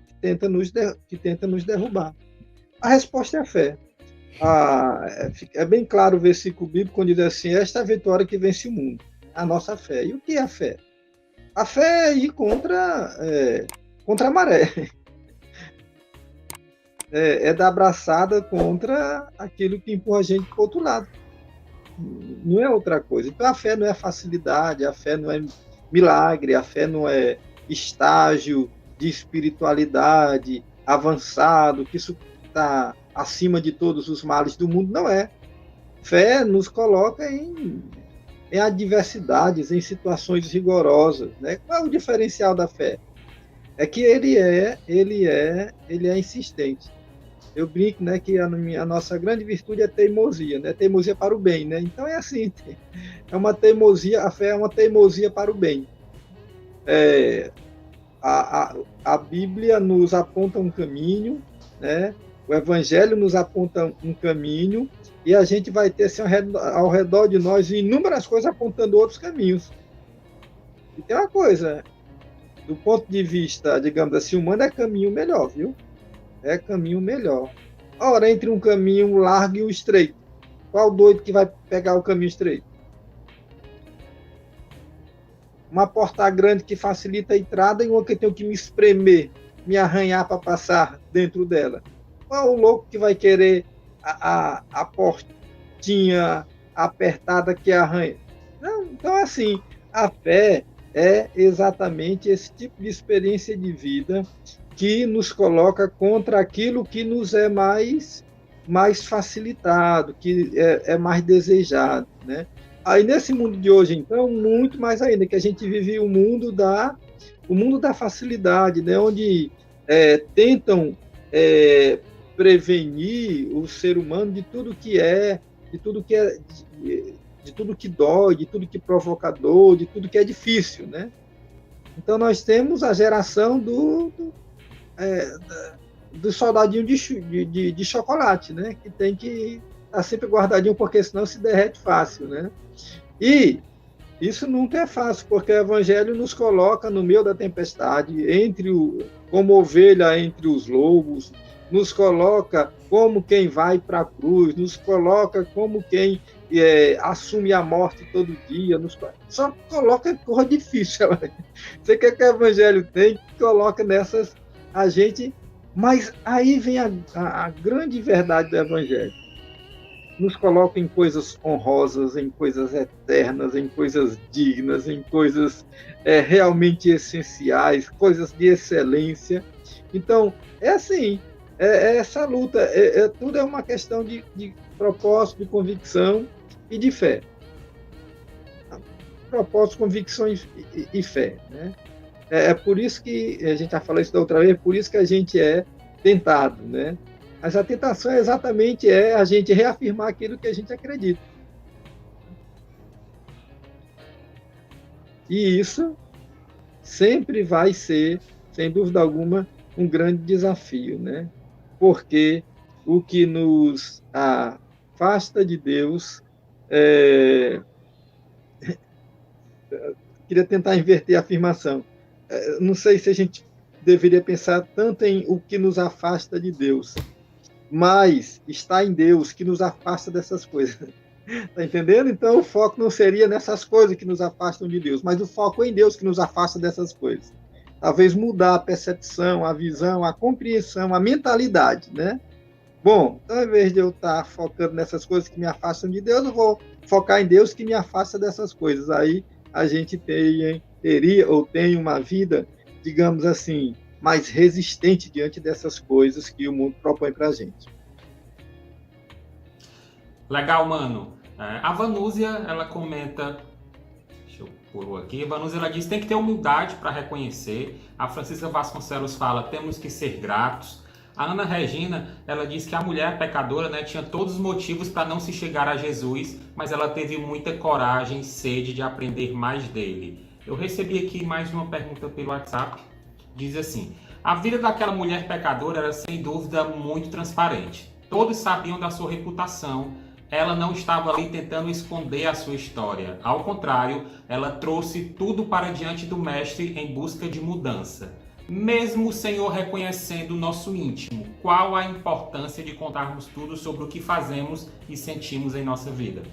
derrubar. A resposta é a fé. É bem claro o versículo bíblico quando diz assim: esta é a vitória que vence o mundo, a nossa fé. E o que é a fé? A fé é ir contra a maré. É dar abraçada contra aquilo que empurra a gente para o outro lado. Não é outra coisa. Então, a fé não é facilidade, a fé não é milagre, a fé não é estágio de espiritualidade avançado, que isso está acima de todos os males do mundo. Não é. Fé nos coloca em adversidades, em situações rigorosas, né? Qual é o diferencial da fé? É que ele é insistente. Eu brinco, né, que a nossa grande virtude é teimosia, né? Teimosia para o bem, né? Então é assim, é uma teimosia, a fé é uma teimosia para o bem. A Bíblia nos aponta um caminho, né? O Evangelho nos aponta um caminho, e a gente vai ter assim, ao redor de nós inúmeras coisas apontando outros caminhos. E tem uma coisa, do ponto de vista, digamos assim, humano, é caminho melhor, viu? É caminho melhor. Ora, entre um caminho largo e o estreito, qual doido que vai pegar o caminho estreito? Uma porta grande que facilita a entrada e uma que eu tenho que me espremer, me arranhar para passar dentro dela. Qual o louco que vai querer a portinha apertada que arranha? Não, então, assim, a fé é exatamente esse tipo de experiência de vida que nos coloca contra aquilo que nos é mais facilitado, que é mais desejado, né? Aí, nesse mundo de hoje, então, muito mais ainda, que a gente vive o mundo da facilidade, né? Onde tentam prevenir o ser humano de tudo que de tudo que dói, de tudo que provoca dor, de tudo que é difícil, né? Então, nós temos a geração do soldadinho de chocolate, né? Que tem que estar sempre guardadinho, porque senão se derrete fácil, né? E isso nunca é fácil, porque o Evangelho nos coloca no meio da tempestade, como ovelha entre os lobos, nos coloca como quem vai para a cruz, nos coloca como quem assume a morte todo dia, só coloca coisa difícil. Você quer que o Evangelho tem, coloca nessas a gente, mas aí vem a grande verdade do Evangelho. Nos coloca em coisas honrosas, em coisas eternas, em coisas dignas, em coisas realmente essenciais, coisas de excelência. Então, é assim, essa luta, tudo é uma questão de propósito, de convicção e de fé. Propósito, convicções e fé, né? É por isso que a gente já falou isso da outra vez, é por isso que a gente é tentado, né? Mas a tentação exatamente a gente reafirmar aquilo que a gente acredita. E isso sempre vai ser, sem dúvida alguma, um grande desafio, né? Porque o que nos afasta de Deus queria tentar inverter a afirmação. Não sei se a gente deveria pensar tanto em o que nos afasta de Deus, mas está em Deus que nos afasta dessas coisas. Está entendendo? Então, o foco não seria nessas coisas que nos afastam de Deus, mas o foco é em Deus que nos afasta dessas coisas. Talvez mudar a percepção, a visão, a compreensão, a mentalidade, né? Bom, então, ao invés de eu estar focando nessas coisas que me afastam de Deus, eu vou focar em Deus que me afasta dessas coisas. Aí a gente teria ou tem uma vida, digamos assim, mais resistente diante dessas coisas que o mundo propõe para a gente. Legal, mano. A Vanúzia, ela comenta... Deixa eu pôr aqui. A Vanúzia, ela diz, tem que ter humildade para reconhecer. A Francisca Vasconcelos fala, temos que ser gratos. A Ana Regina, ela diz que a mulher pecadora, né, tinha todos os motivos para não se chegar a Jesus, mas ela teve muita coragem e sede de aprender mais dele. Eu recebi aqui mais uma pergunta pelo WhatsApp. Diz assim, a vida daquela mulher pecadora era sem dúvida muito transparente. Todos sabiam da sua reputação. Ela não estava ali tentando esconder a sua história. Ao contrário, ela trouxe tudo para diante do Mestre em busca de mudança. Mesmo o Senhor reconhecendo o nosso íntimo, qual a importância de contarmos tudo sobre o que fazemos e sentimos em nossa vida?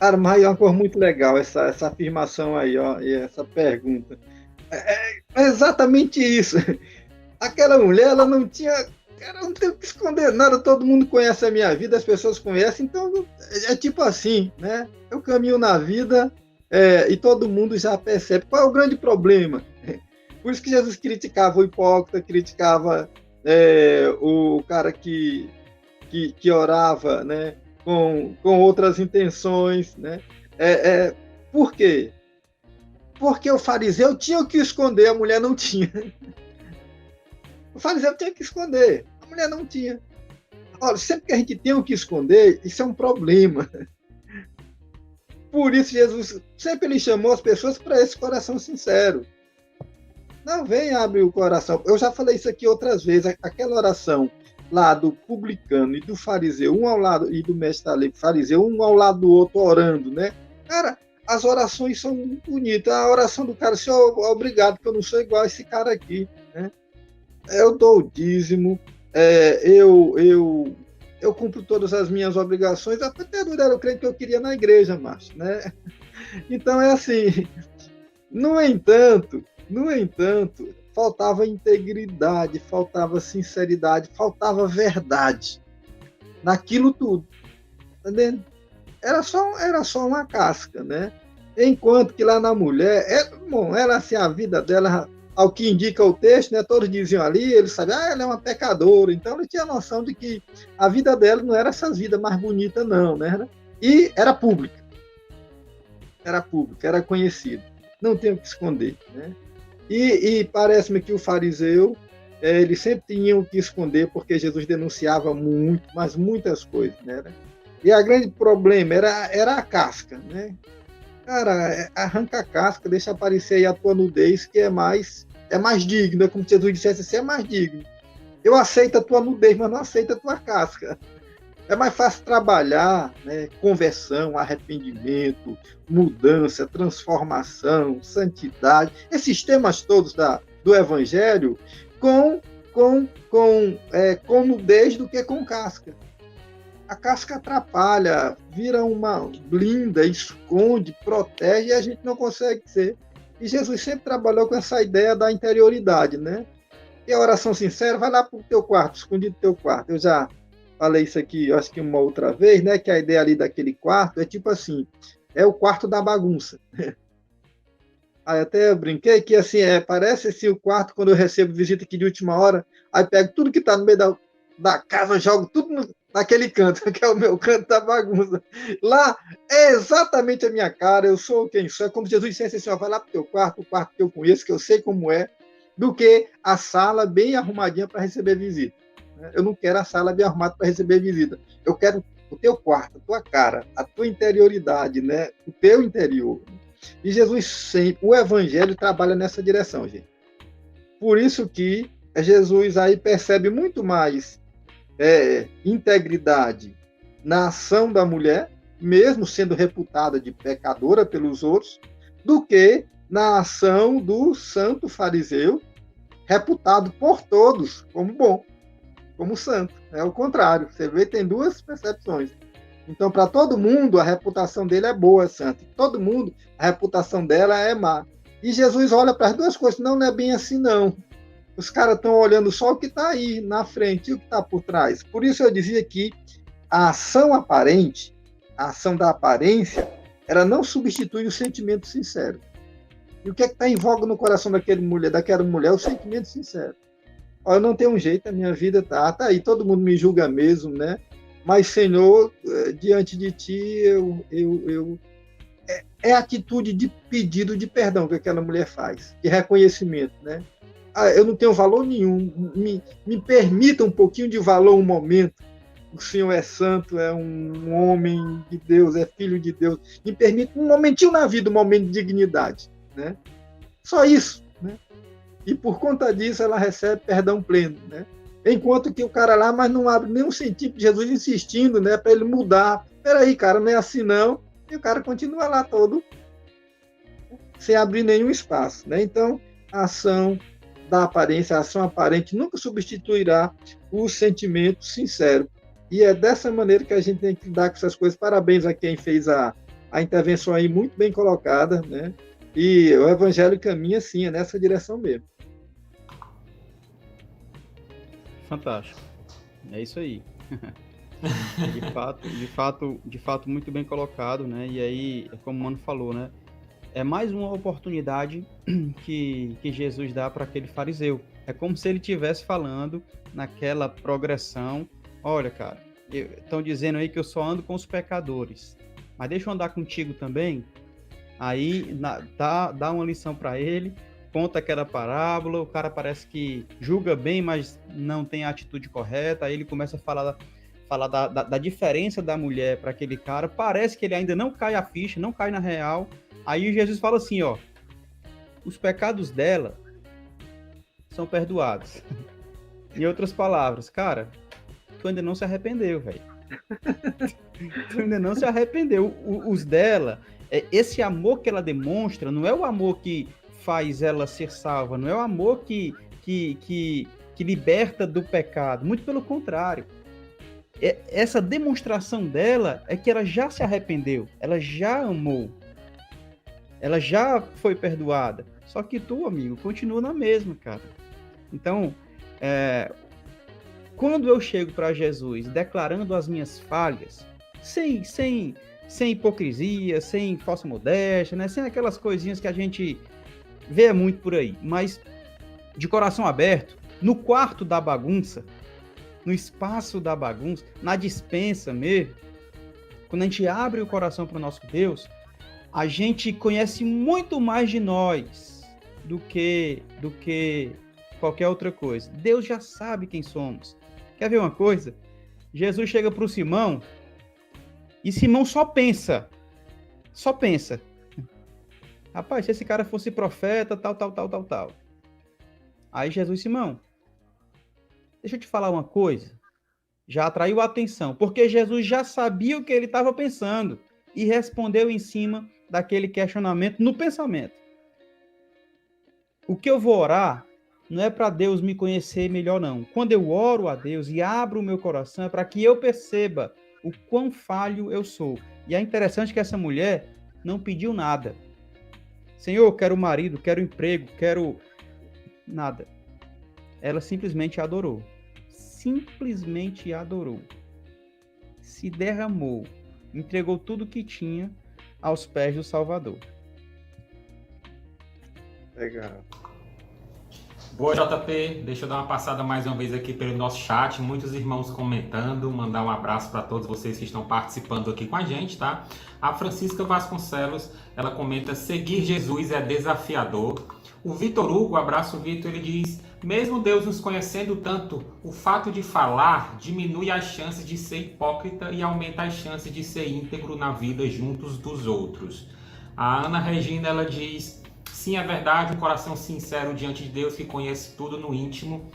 Cara, mas é uma coisa muito legal essa afirmação aí, ó, e essa pergunta. É exatamente isso. Aquela mulher, ela não tinha... Cara, não tem o que esconder nada, todo mundo conhece a minha vida, as pessoas conhecem, então é tipo assim, né? Eu caminho na vida e todo mundo já percebe. Qual é o grande problema? Por isso que Jesus criticava o hipócrita, criticava o cara que orava, né, com outras intenções, né? Por quê? Porque o fariseu tinha o que esconder, a mulher não tinha. O fariseu tinha que esconder, a mulher não tinha. Olha, sempre que a gente tem o que esconder, isso é um problema. Por isso Jesus sempre ele chamou as pessoas para esse coração sincero. Não, vem abre o coração. Eu já falei isso aqui outras vezes. Aquela oração lá do publicano e do fariseu, um ao lado, e do mestre da lei, fariseu, um ao lado do outro orando, né? Cara, as orações são muito bonitas. A oração do cara, Senhor, obrigado, que eu não sou igual a esse cara aqui, né? Eu dou o dízimo, eu cumpro todas as minhas obrigações, até não era o crente que eu queria na igreja, macho, né? Então é assim, no entanto, faltava integridade, faltava sinceridade, faltava verdade naquilo tudo, entendendo? Era só uma casca, né? Enquanto que lá na mulher, era assim, a vida dela, ao que indica o texto, né? Todos diziam ali, eles sabiam, ela é uma pecadora, então ele tinha a noção de que a vida dela não era essas vidas mais bonitas, não, né? E era pública, era conhecida, não tem o que esconder, né? E parece-me que o fariseu, ele sempre tinha o que esconder, porque Jesus denunciava muito, mas muitas coisas, né? E o grande problema era a casca, né? Cara, arranca a casca, deixa aparecer aí a tua nudez, que é mais digna, como Jesus dissesse, você é mais digno. Eu aceito a tua nudez, mas não aceito a tua casca. É mais fácil trabalhar, né? Conversão, arrependimento, mudança, transformação, santidade, esses temas todos do Evangelho com nudez do que com casca. A casca atrapalha, vira uma blinda, esconde, protege e a gente não consegue ser. E Jesus sempre trabalhou com essa ideia da interioridade, né? E a oração sincera, vai lá para o teu quarto, escondido do teu quarto. Eu já falei isso aqui, eu acho que uma outra vez, né? Que a ideia ali daquele quarto é tipo assim, é o quarto da bagunça. Aí até eu brinquei que assim, parece assim o quarto quando eu recebo visita aqui de última hora, aí pego tudo que está no meio da casa, jogo tudo naquele canto, que é o meu canto da bagunça. Lá é exatamente a minha cara, eu sou quem sou. É como Jesus dissesse assim, ó, vai lá para o teu quarto, o quarto que eu conheço, que eu sei como é, do que a sala bem arrumadinha para receber visita. Eu não quero a sala bem arrumada para receber visita. Eu quero o teu quarto, a tua cara, a tua interioridade, né? O teu interior. E Jesus sempre, o Evangelho trabalha nessa direção, gente. Por isso que Jesus aí percebe muito mais integridade na ação da mulher, mesmo sendo reputada de pecadora pelos outros, do que na ação do santo fariseu, reputado por todos como bom, como santo. É o contrário. Você vê, tem duas percepções. Então, para todo mundo, a reputação dele é boa, santo. Todo mundo, a reputação dela é má. E Jesus olha para as duas coisas. Não é bem assim, não. Os caras estão olhando só o que está aí na frente e o que está por trás. Por isso eu dizia que a ação aparente, a ação da aparência, ela não substitui o sentimento sincero. E o que é que está em voga no coração daquela mulher? O sentimento sincero. Ó, eu não tenho um jeito, a minha vida tá aí, todo mundo me julga mesmo, né? mas, Senhor, diante de Ti, é a atitude de pedido de perdão que aquela mulher faz, de reconhecimento, né? Eu não tenho valor nenhum, me permita um pouquinho de valor um momento. O Senhor é santo, é um homem de Deus, é filho de Deus. Me permita um momentinho na vida, um momento de dignidade, né? Só isso, né? E por conta disso ela recebe perdão pleno, né? Enquanto que o cara lá, mas não abre nenhum centímetro, Jesus insistindo, né, para ele mudar. Peraí, cara, não é assim não. E o cara continua lá todo, sem abrir nenhum espaço, né? Então, a ação da aparência, a ação aparente nunca substituirá o sentimento sincero. E é dessa maneira que a gente tem que lidar com essas coisas. Parabéns a quem fez a intervenção aí, muito bem colocada, né? E o Evangelho caminha, sim, é nessa direção mesmo. Fantástico. É isso aí. De fato, muito bem colocado, né? E aí, como o Mano falou, né? É mais uma oportunidade que Jesus dá para aquele fariseu. É como se ele estivesse falando naquela progressão. Olha, cara, estão dizendo aí que eu só ando com os pecadores, mas deixa eu andar contigo também. Aí dá uma lição para ele, conta aquela parábola, o cara parece que julga bem, mas não tem a atitude correta. Aí ele começa a falar da diferença da mulher para aquele cara. Parece que ele ainda não cai a ficha, não cai na real. Aí Jesus fala assim, ó, os pecados dela são perdoados. Em outras palavras, cara, tu ainda não se arrependeu, velho. Tu ainda não se arrependeu. Os dela, esse amor que ela demonstra, não é o amor que faz ela ser salva, não é o amor que liberta do pecado, muito pelo contrário. Essa demonstração dela é que ela já se arrependeu, ela já amou, ela já foi perdoada. Só que tu, amigo, continua na mesma, cara. Então, quando eu chego para Jesus declarando as minhas falhas, sem hipocrisia, sem falsa modéstia, né? Sem aquelas coisinhas que a gente vê muito por aí, mas de coração aberto, no quarto da bagunça, no espaço da bagunça, na despensa mesmo, quando a gente abre o coração para o nosso Deus, a gente conhece muito mais de nós do que qualquer outra coisa. Deus já sabe quem somos. Quer ver uma coisa? Jesus chega para o Simão e Simão só pensa. Rapaz, se esse cara fosse profeta, tal. Aí Jesus, Simão, deixa eu te falar uma coisa. Já atraiu a atenção, porque Jesus já sabia o que ele estava pensando e respondeu em cima daquele questionamento no pensamento. O que eu vou orar não é para Deus me conhecer melhor, não. Quando eu oro a Deus e abro o meu coração, é para que eu perceba o quão falho eu sou. E é interessante que essa mulher não pediu nada. Senhor, quero marido, quero emprego, quero nada. Ela simplesmente adorou. Simplesmente adorou. Se derramou. Entregou tudo que tinha aos pés do Salvador. Legal. Boa, JP. Deixa eu dar uma passada mais uma vez aqui pelo nosso chat. Muitos irmãos comentando. Mandar um abraço para todos vocês que estão participando aqui com a gente, tá? A Francisca Vasconcelos, ela comenta: seguir Jesus é desafiador. O Vitor Hugo, abraço Vitor, ele diz: mesmo Deus nos conhecendo tanto, o fato de falar diminui as chances de ser hipócrita e aumenta as chances de ser íntegro na vida juntos dos outros. A Ana Regina, ela diz: sim, é verdade, um coração sincero diante de Deus que conhece tudo no íntimo.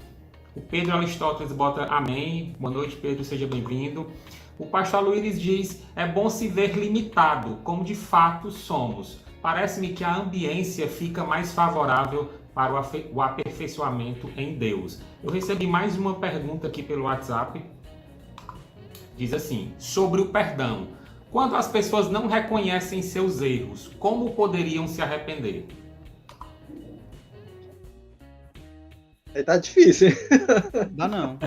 O Pedro Aristóteles bota amém. Boa noite, Pedro, seja bem-vindo. O pastor Luiz diz: é bom se ver limitado, como de fato somos. Parece-me que a ambiência fica mais favorável para o aperfeiçoamento em Deus. Eu recebi mais uma pergunta aqui pelo WhatsApp. Diz assim: sobre o perdão. Quando as pessoas não reconhecem seus erros, como poderiam se arrepender? Aí tá difícil, hein? Dá não.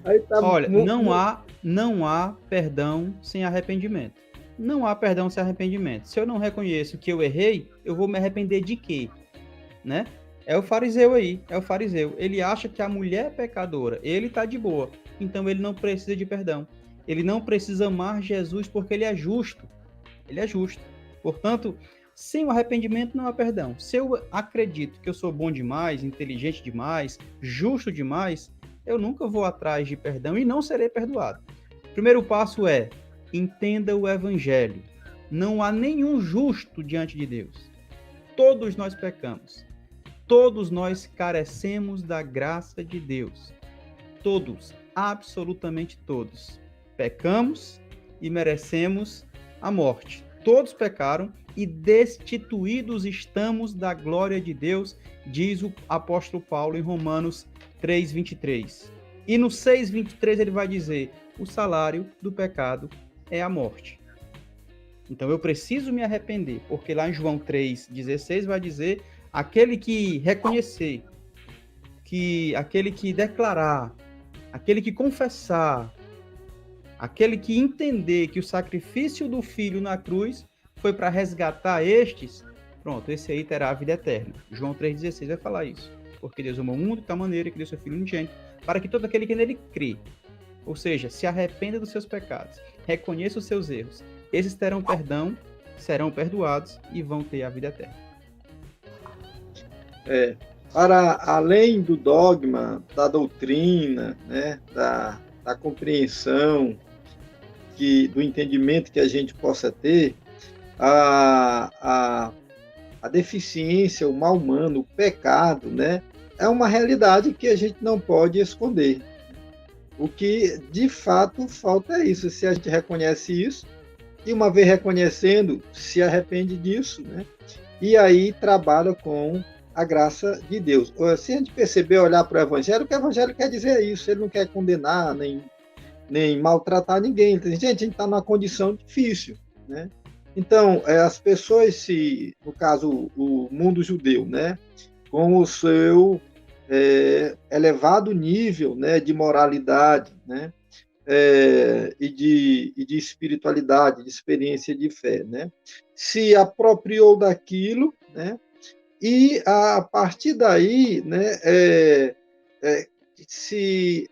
Aí tá Olha, não há perdão sem arrependimento. Não há perdão sem arrependimento. Se eu não reconheço que eu errei, eu vou me arrepender de quê? Né? É o fariseu aí, é o fariseu. Ele acha que a mulher é pecadora, ele tá de boa. então ele não precisa de perdão. Ele não precisa amar Jesus porque ele é justo. Ele é justo. Portanto, sem o arrependimento não há perdão. Se eu acredito que eu sou bom demais, inteligente demais, justo demais, eu nunca vou atrás de perdão e não serei perdoado. O primeiro passo é: entenda o evangelho. Não há nenhum justo diante de Deus. Todos nós pecamos. Todos nós carecemos da graça de Deus. Todos, absolutamente todos. Pecamos e merecemos a morte. Todos pecaram e destituídos estamos da glória de Deus, diz o apóstolo Paulo em Romanos 3:23. E no 6:23 ele vai dizer: o salário do pecado é a morte. Então eu preciso me arrepender, porque lá em João 3:16 vai dizer: aquele que reconhecer, aquele que declarar, aquele que confessar, aquele que entender que o sacrifício do Filho na cruz foi para resgatar estes, pronto, esse aí terá a vida eterna. João 3,16 vai falar isso. Porque Deus amou o mundo de tal maneira que deu seu Filho unigênito, para que todo aquele que nele crê, ou seja, se arrependa dos seus pecados, reconheça os seus erros, esses terão perdão, serão perdoados e vão ter a vida eterna. Para além do dogma, da doutrina, né, da compreensão, do entendimento que a gente possa ter, a deficiência, o mal humano, o pecado, né, é uma realidade que a gente não pode esconder. O que, de fato, falta é isso. Se a gente reconhece isso, e uma vez reconhecendo, se arrepende disso, né, e aí trabalha com a graça de Deus. Se a gente perceber, olhar para o Evangelho, o que o Evangelho quer dizer é isso. Ele não quer condenar, nem maltratar ninguém. Gente, a gente está numa condição difícil, né? Então, as pessoas, no caso, o mundo judeu, né, com o seu elevado nível, né, de moralidade, né, e de espiritualidade, de experiência de fé, né, se apropriou daquilo, né, e a partir daí, né, se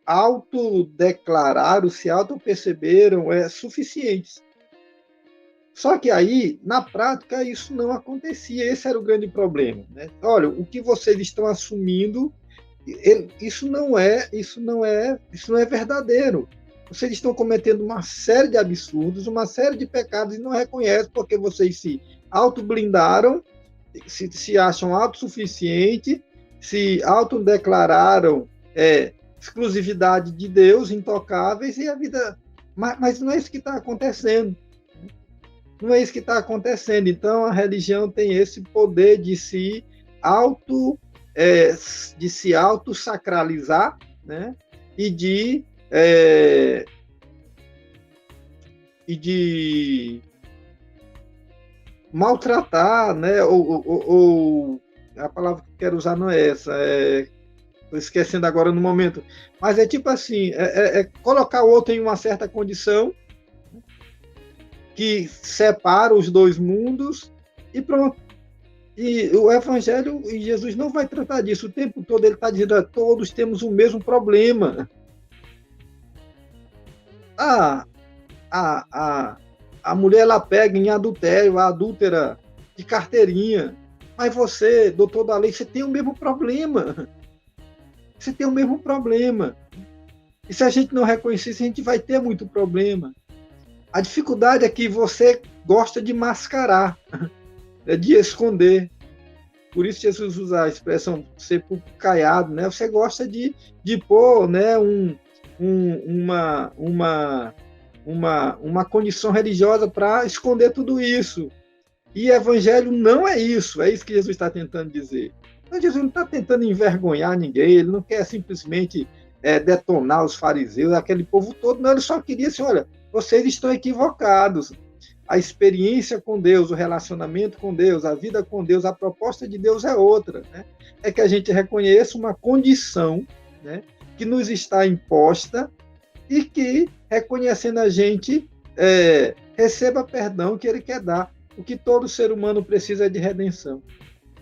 autodeclararam, se autoperceberam suficientes. Só que aí, na prática, isso não acontecia. Esse era o grande problema, né? Olha, o que vocês estão assumindo, isso não é verdadeiro. Vocês estão cometendo uma série de absurdos, uma série de pecados e não reconhecem porque vocês se autoblindaram, se acham autossuficientes, se autodeclararam exclusividade de Deus, intocáveis, e a vida... Mas não é isso que está acontecendo. Não é isso que está acontecendo. Então, a religião tem esse poder de se autossacralizar, né? E de maltratar, né? Ou a palavra que eu quero usar não é essa, estou esquecendo agora no momento, mas é tipo assim, colocar o outro em uma certa condição que separa os dois mundos e pronto. E o Evangelho e Jesus não vai tratar disso. O tempo todo ele está dizendo: todos temos o mesmo problema. A mulher, ela pega em adultério, a adúltera de carteirinha. Mas você, doutor da lei, você tem o mesmo problema. Você tem o mesmo problema. E se a gente não reconhecer isso, a gente vai ter muito problema. A dificuldade é que você gosta de mascarar, de esconder. Por isso Jesus usa a expressão sepulcro caiado, né? Você gosta de pôr, né, uma condição religiosa para esconder tudo isso. E evangelho não é isso que Jesus está tentando dizer. Então, Jesus não está tentando envergonhar ninguém, ele não quer simplesmente detonar os fariseus, aquele povo todo, não, ele só queria assim: olha, vocês estão equivocados. A experiência com Deus, o relacionamento com Deus, a vida com Deus, a proposta de Deus é outra, né? É que a gente reconheça uma condição, né, que nos está imposta e que, reconhecendo a gente, receba perdão que ele quer dar. O que todo ser humano precisa é de redenção.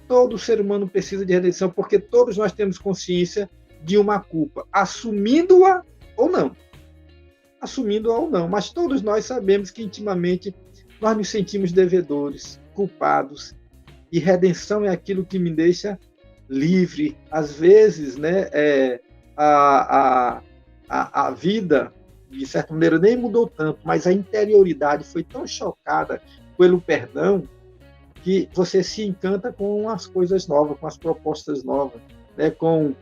Todo ser humano precisa de redenção, porque todos nós temos consciência de uma culpa. Assumindo-a, ou não. Assumindo ou não. Mas todos nós sabemos que intimamente nós nos sentimos devedores, culpados, e redenção é aquilo que me deixa livre. Às vezes, né, a vida, de certa maneira, nem mudou tanto, mas a interioridade foi tão chocada pelo perdão que você se encanta com as coisas novas, com as propostas novas, né, com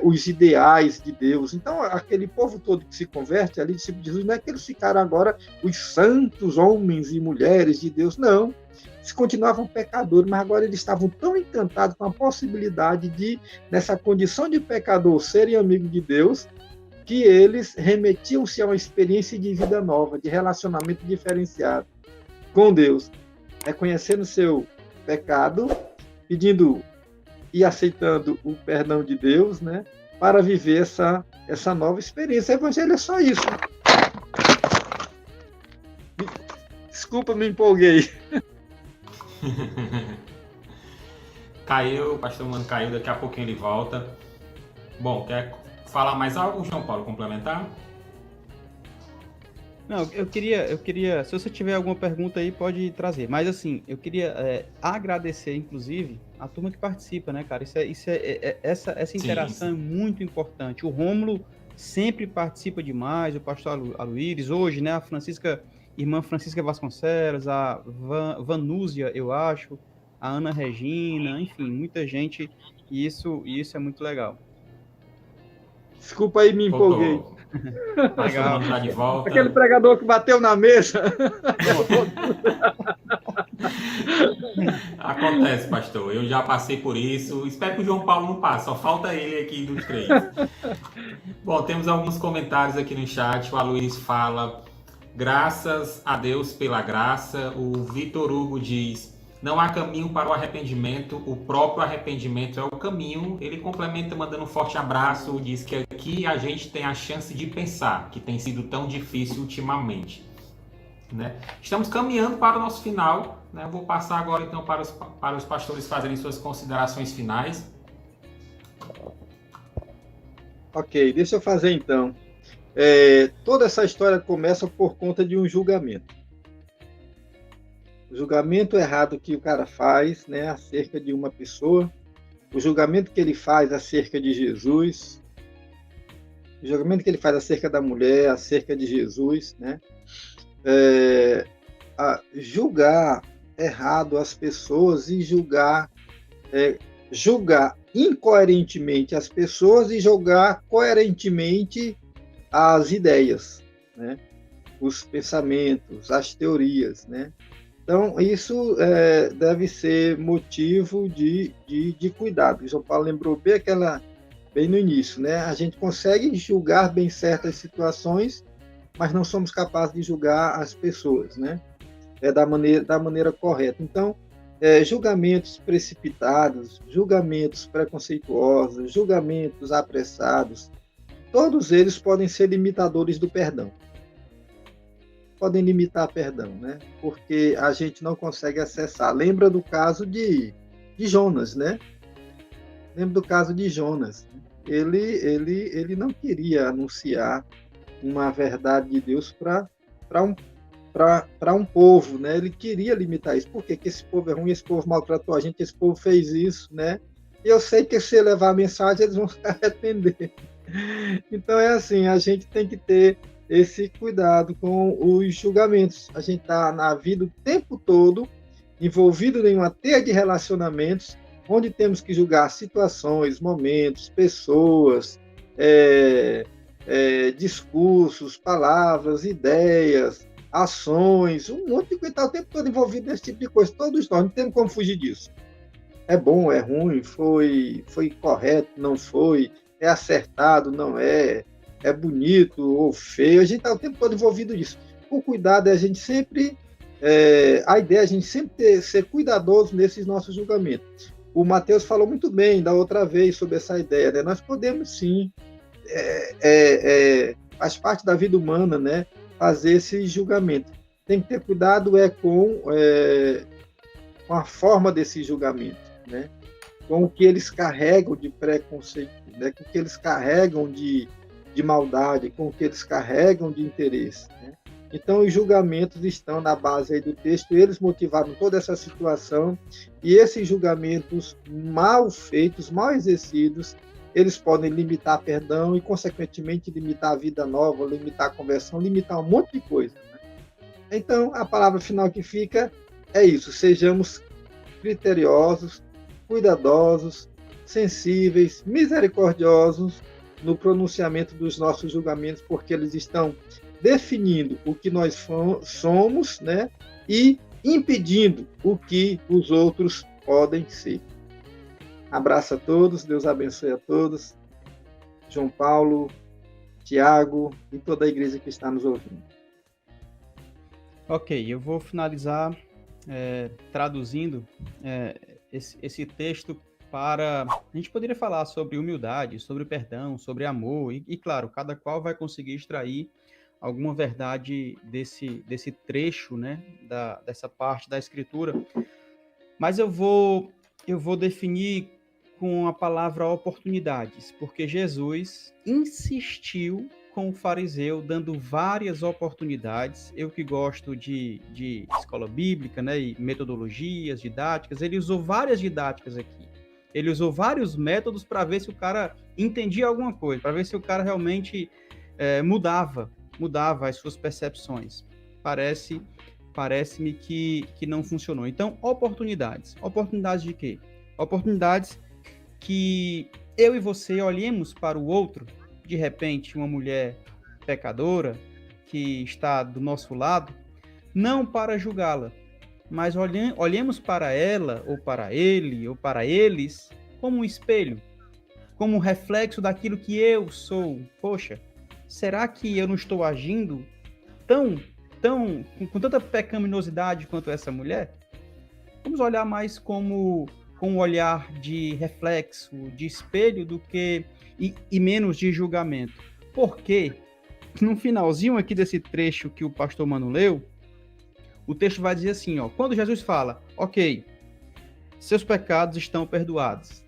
os ideais de Deus. Então, aquele povo todo que se converte ali, discípulo de Jesus, não é que eles ficaram agora os santos homens e mulheres de Deus, não. Eles continuavam pecadores, mas agora eles estavam tão encantados com a possibilidade de, nessa condição de pecador, serem amigos de Deus, que eles remetiam-se a uma experiência de vida nova, de relacionamento diferenciado com Deus, reconhecendo seu pecado, pedindo e aceitando o perdão de Deus, né, para viver essa nova experiência. O evangelho é só isso. Desculpa, me empolguei. Caiu, o pastor Mano caiu, daqui a pouquinho ele volta. Bom, quer falar mais algo, João Paulo, complementar? Não, eu queria, se você tiver alguma pergunta aí, pode trazer. Mas assim, eu queria agradecer, inclusive, a turma que participa, né, cara? Essa interação é muito importante. O Rômulo sempre participa demais, o pastor Aloyres, hoje, né, irmã Francisca Vasconcelos, a Vanúzia, eu acho, a Ana Regina, enfim, muita gente, e isso é muito legal. Desculpa aí, me empolguei. Legal. Tá de volta. Aquele pregador que bateu na mesa. Acontece, pastor. Eu já passei por isso. Espero que o João Paulo não passe. Só falta ele aqui dos três. Bom, temos alguns comentários aqui no chat. O Aloysio fala: graças a Deus pela graça. O Vitor Hugo diz: não há caminho para o arrependimento, o próprio arrependimento é o caminho. Ele complementa mandando um forte abraço, diz que aqui a gente tem a chance de pensar, que tem sido tão difícil ultimamente. Né? Estamos caminhando para o nosso final, né? Eu vou passar agora então para os pastores fazerem suas considerações finais. Ok, deixa eu fazer então. Toda essa história começa por conta de um julgamento. O julgamento errado que o cara faz, né, acerca de uma pessoa, o julgamento que ele faz acerca de Jesus, o julgamento que ele faz acerca da mulher, acerca de Jesus, né, julgar errado as pessoas e julgar incoerentemente as pessoas e julgar coerentemente as ideias, né, os pensamentos, as teorias, né. Então, isso deve ser motivo de cuidado. O João Paulo lembrou bem no início, né? A gente consegue julgar bem certas situações, mas não somos capazes de julgar as pessoas, né? Da maneira correta. Então, julgamentos precipitados, julgamentos preconceituosos, julgamentos apressados, todos eles podem ser limitadores do perdão. Podem limitar perdão, né? Porque a gente não consegue acessar. Lembra do caso de Jonas, né? Lembra do caso de Jonas. Ele não queria anunciar uma verdade de Deus para um povo, né? Ele queria limitar isso. Por quê? Porque esse povo é ruim, esse povo maltratou a gente, esse povo fez isso, né? E eu sei que se levar a mensagem, eles vão se arrepender. Então é assim, a gente tem que ter esse cuidado com os julgamentos. A gente está na vida o tempo todo envolvido em uma teia de relacionamentos onde temos que julgar situações, momentos, pessoas, discursos, palavras, ideias, ações, um monte de coisa. Está o tempo todo envolvido nesse tipo de coisa. Todos nós, não temos como fugir disso. É bom, é ruim, foi correto, não foi, é acertado, não é bonito ou feio, a gente está o tempo todo envolvido nisso. O cuidado é a gente sempre, a ideia é a gente sempre ser cuidadoso nesses nossos julgamentos. O Mateus falou muito bem da outra vez sobre essa ideia, né? Nós podemos sim, faz parte da vida humana, né? Fazer esse julgamento. Tem que ter cuidado com a forma desse julgamento, né? Com o que eles carregam de preconceito, né? Com o que eles carregam de de maldade, com o que eles carregam de interesse, né? Então, os julgamentos estão na base aí do texto, eles motivaram toda essa situação, e esses julgamentos mal feitos, mal exercidos, eles podem limitar perdão e, consequentemente, limitar a vida nova, limitar a conversão, limitar um monte de coisa, né? Então, a palavra final que fica é isso: sejamos criteriosos, cuidadosos, sensíveis, misericordiosos no pronunciamento dos nossos julgamentos, porque eles estão definindo o que nós somos, né? E impedindo o que os outros podem ser. Abraço a todos, Deus abençoe a todos. João Paulo, Tiago e toda a igreja que está nos ouvindo. Ok, eu vou finalizar traduzindo esse texto para... A gente poderia falar sobre humildade, sobre perdão, sobre amor, e claro, cada qual vai conseguir extrair alguma verdade desse trecho, né, dessa parte da Escritura. Mas eu vou definir com a palavra oportunidades, porque Jesus insistiu com o fariseu, dando várias oportunidades. Eu que gosto de escola bíblica, né, e metodologias, didáticas, ele usou várias didáticas aqui. Ele usou vários métodos para ver se o cara entendia alguma coisa, para ver se o cara realmente mudava as suas percepções. Parece-me que não funcionou. Então, oportunidades. Oportunidades de quê? Oportunidades que eu e você olhemos para o outro, de repente, uma mulher pecadora que está do nosso lado, não para julgá-la, mas olhemos para ela, ou para ele, ou para eles, como um espelho, como um reflexo daquilo que eu sou. Poxa, será que eu não estou agindo com tanta pecaminosidade quanto essa mulher? Vamos olhar mais com um olhar de reflexo, de espelho, do que e menos de julgamento. Porque no finalzinho aqui desse trecho que o pastor Mano leu, o texto vai dizer assim, ó, quando Jesus fala, ok, seus pecados estão perdoados.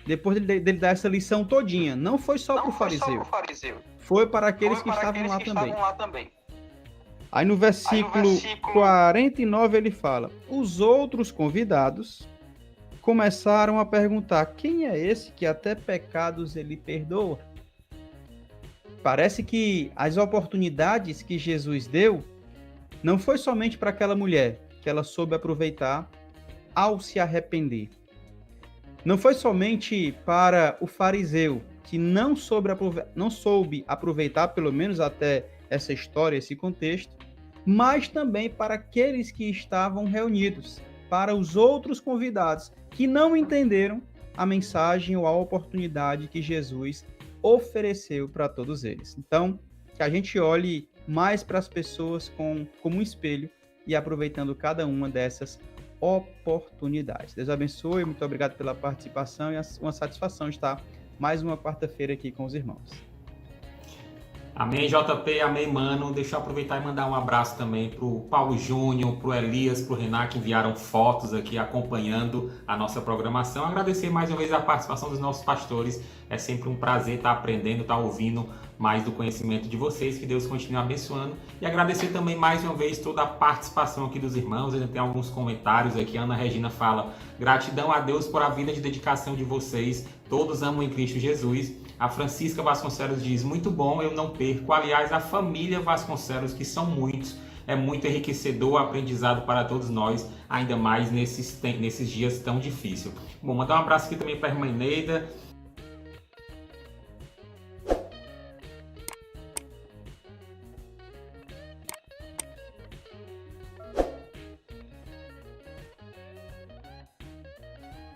Depois dele dar essa lição todinha, não foi só para o fariseu, foi para aqueles que estavam lá também. Aí no versículo 49 ele fala, os outros convidados começaram a perguntar, quem é esse que até pecados ele perdoa? Parece que as oportunidades que Jesus deu não foi somente para aquela mulher, que ela soube aproveitar ao se arrepender. Não foi somente para o fariseu, que não soube aproveitar, pelo menos até essa história, esse contexto, mas também para aqueles que estavam reunidos, para os outros convidados, que não entenderam a mensagem ou a oportunidade que Jesus ofereceu para todos eles. Então, que a gente olhe mais para as pessoas como um espelho e aproveitando cada uma dessas oportunidades. Deus abençoe, muito obrigado pela participação e uma satisfação estar mais uma quarta-feira aqui com os irmãos. Amém, JP, amém, mano. Deixa eu aproveitar e mandar um abraço também para o Paulo Júnior, para o Elias, para o Renan, que enviaram fotos aqui acompanhando a nossa programação. Agradecer mais uma vez a participação dos nossos pastores. É sempre um prazer estar aprendendo, estar ouvindo mais do conhecimento de vocês. Que Deus continue abençoando. E agradecer também mais uma vez toda a participação aqui dos irmãos. A gente tem alguns comentários aqui. A Ana Regina fala, gratidão a Deus por a vida de dedicação de vocês. Todos amam em Cristo Jesus. A Francisca Vasconcelos diz, muito bom, eu não perco. Aliás, a família Vasconcelos, que são muitos, é muito enriquecedor o aprendizado para todos nós, ainda mais nesses dias tão difíceis. Bom, mandar um abraço aqui também para a irmã Neida,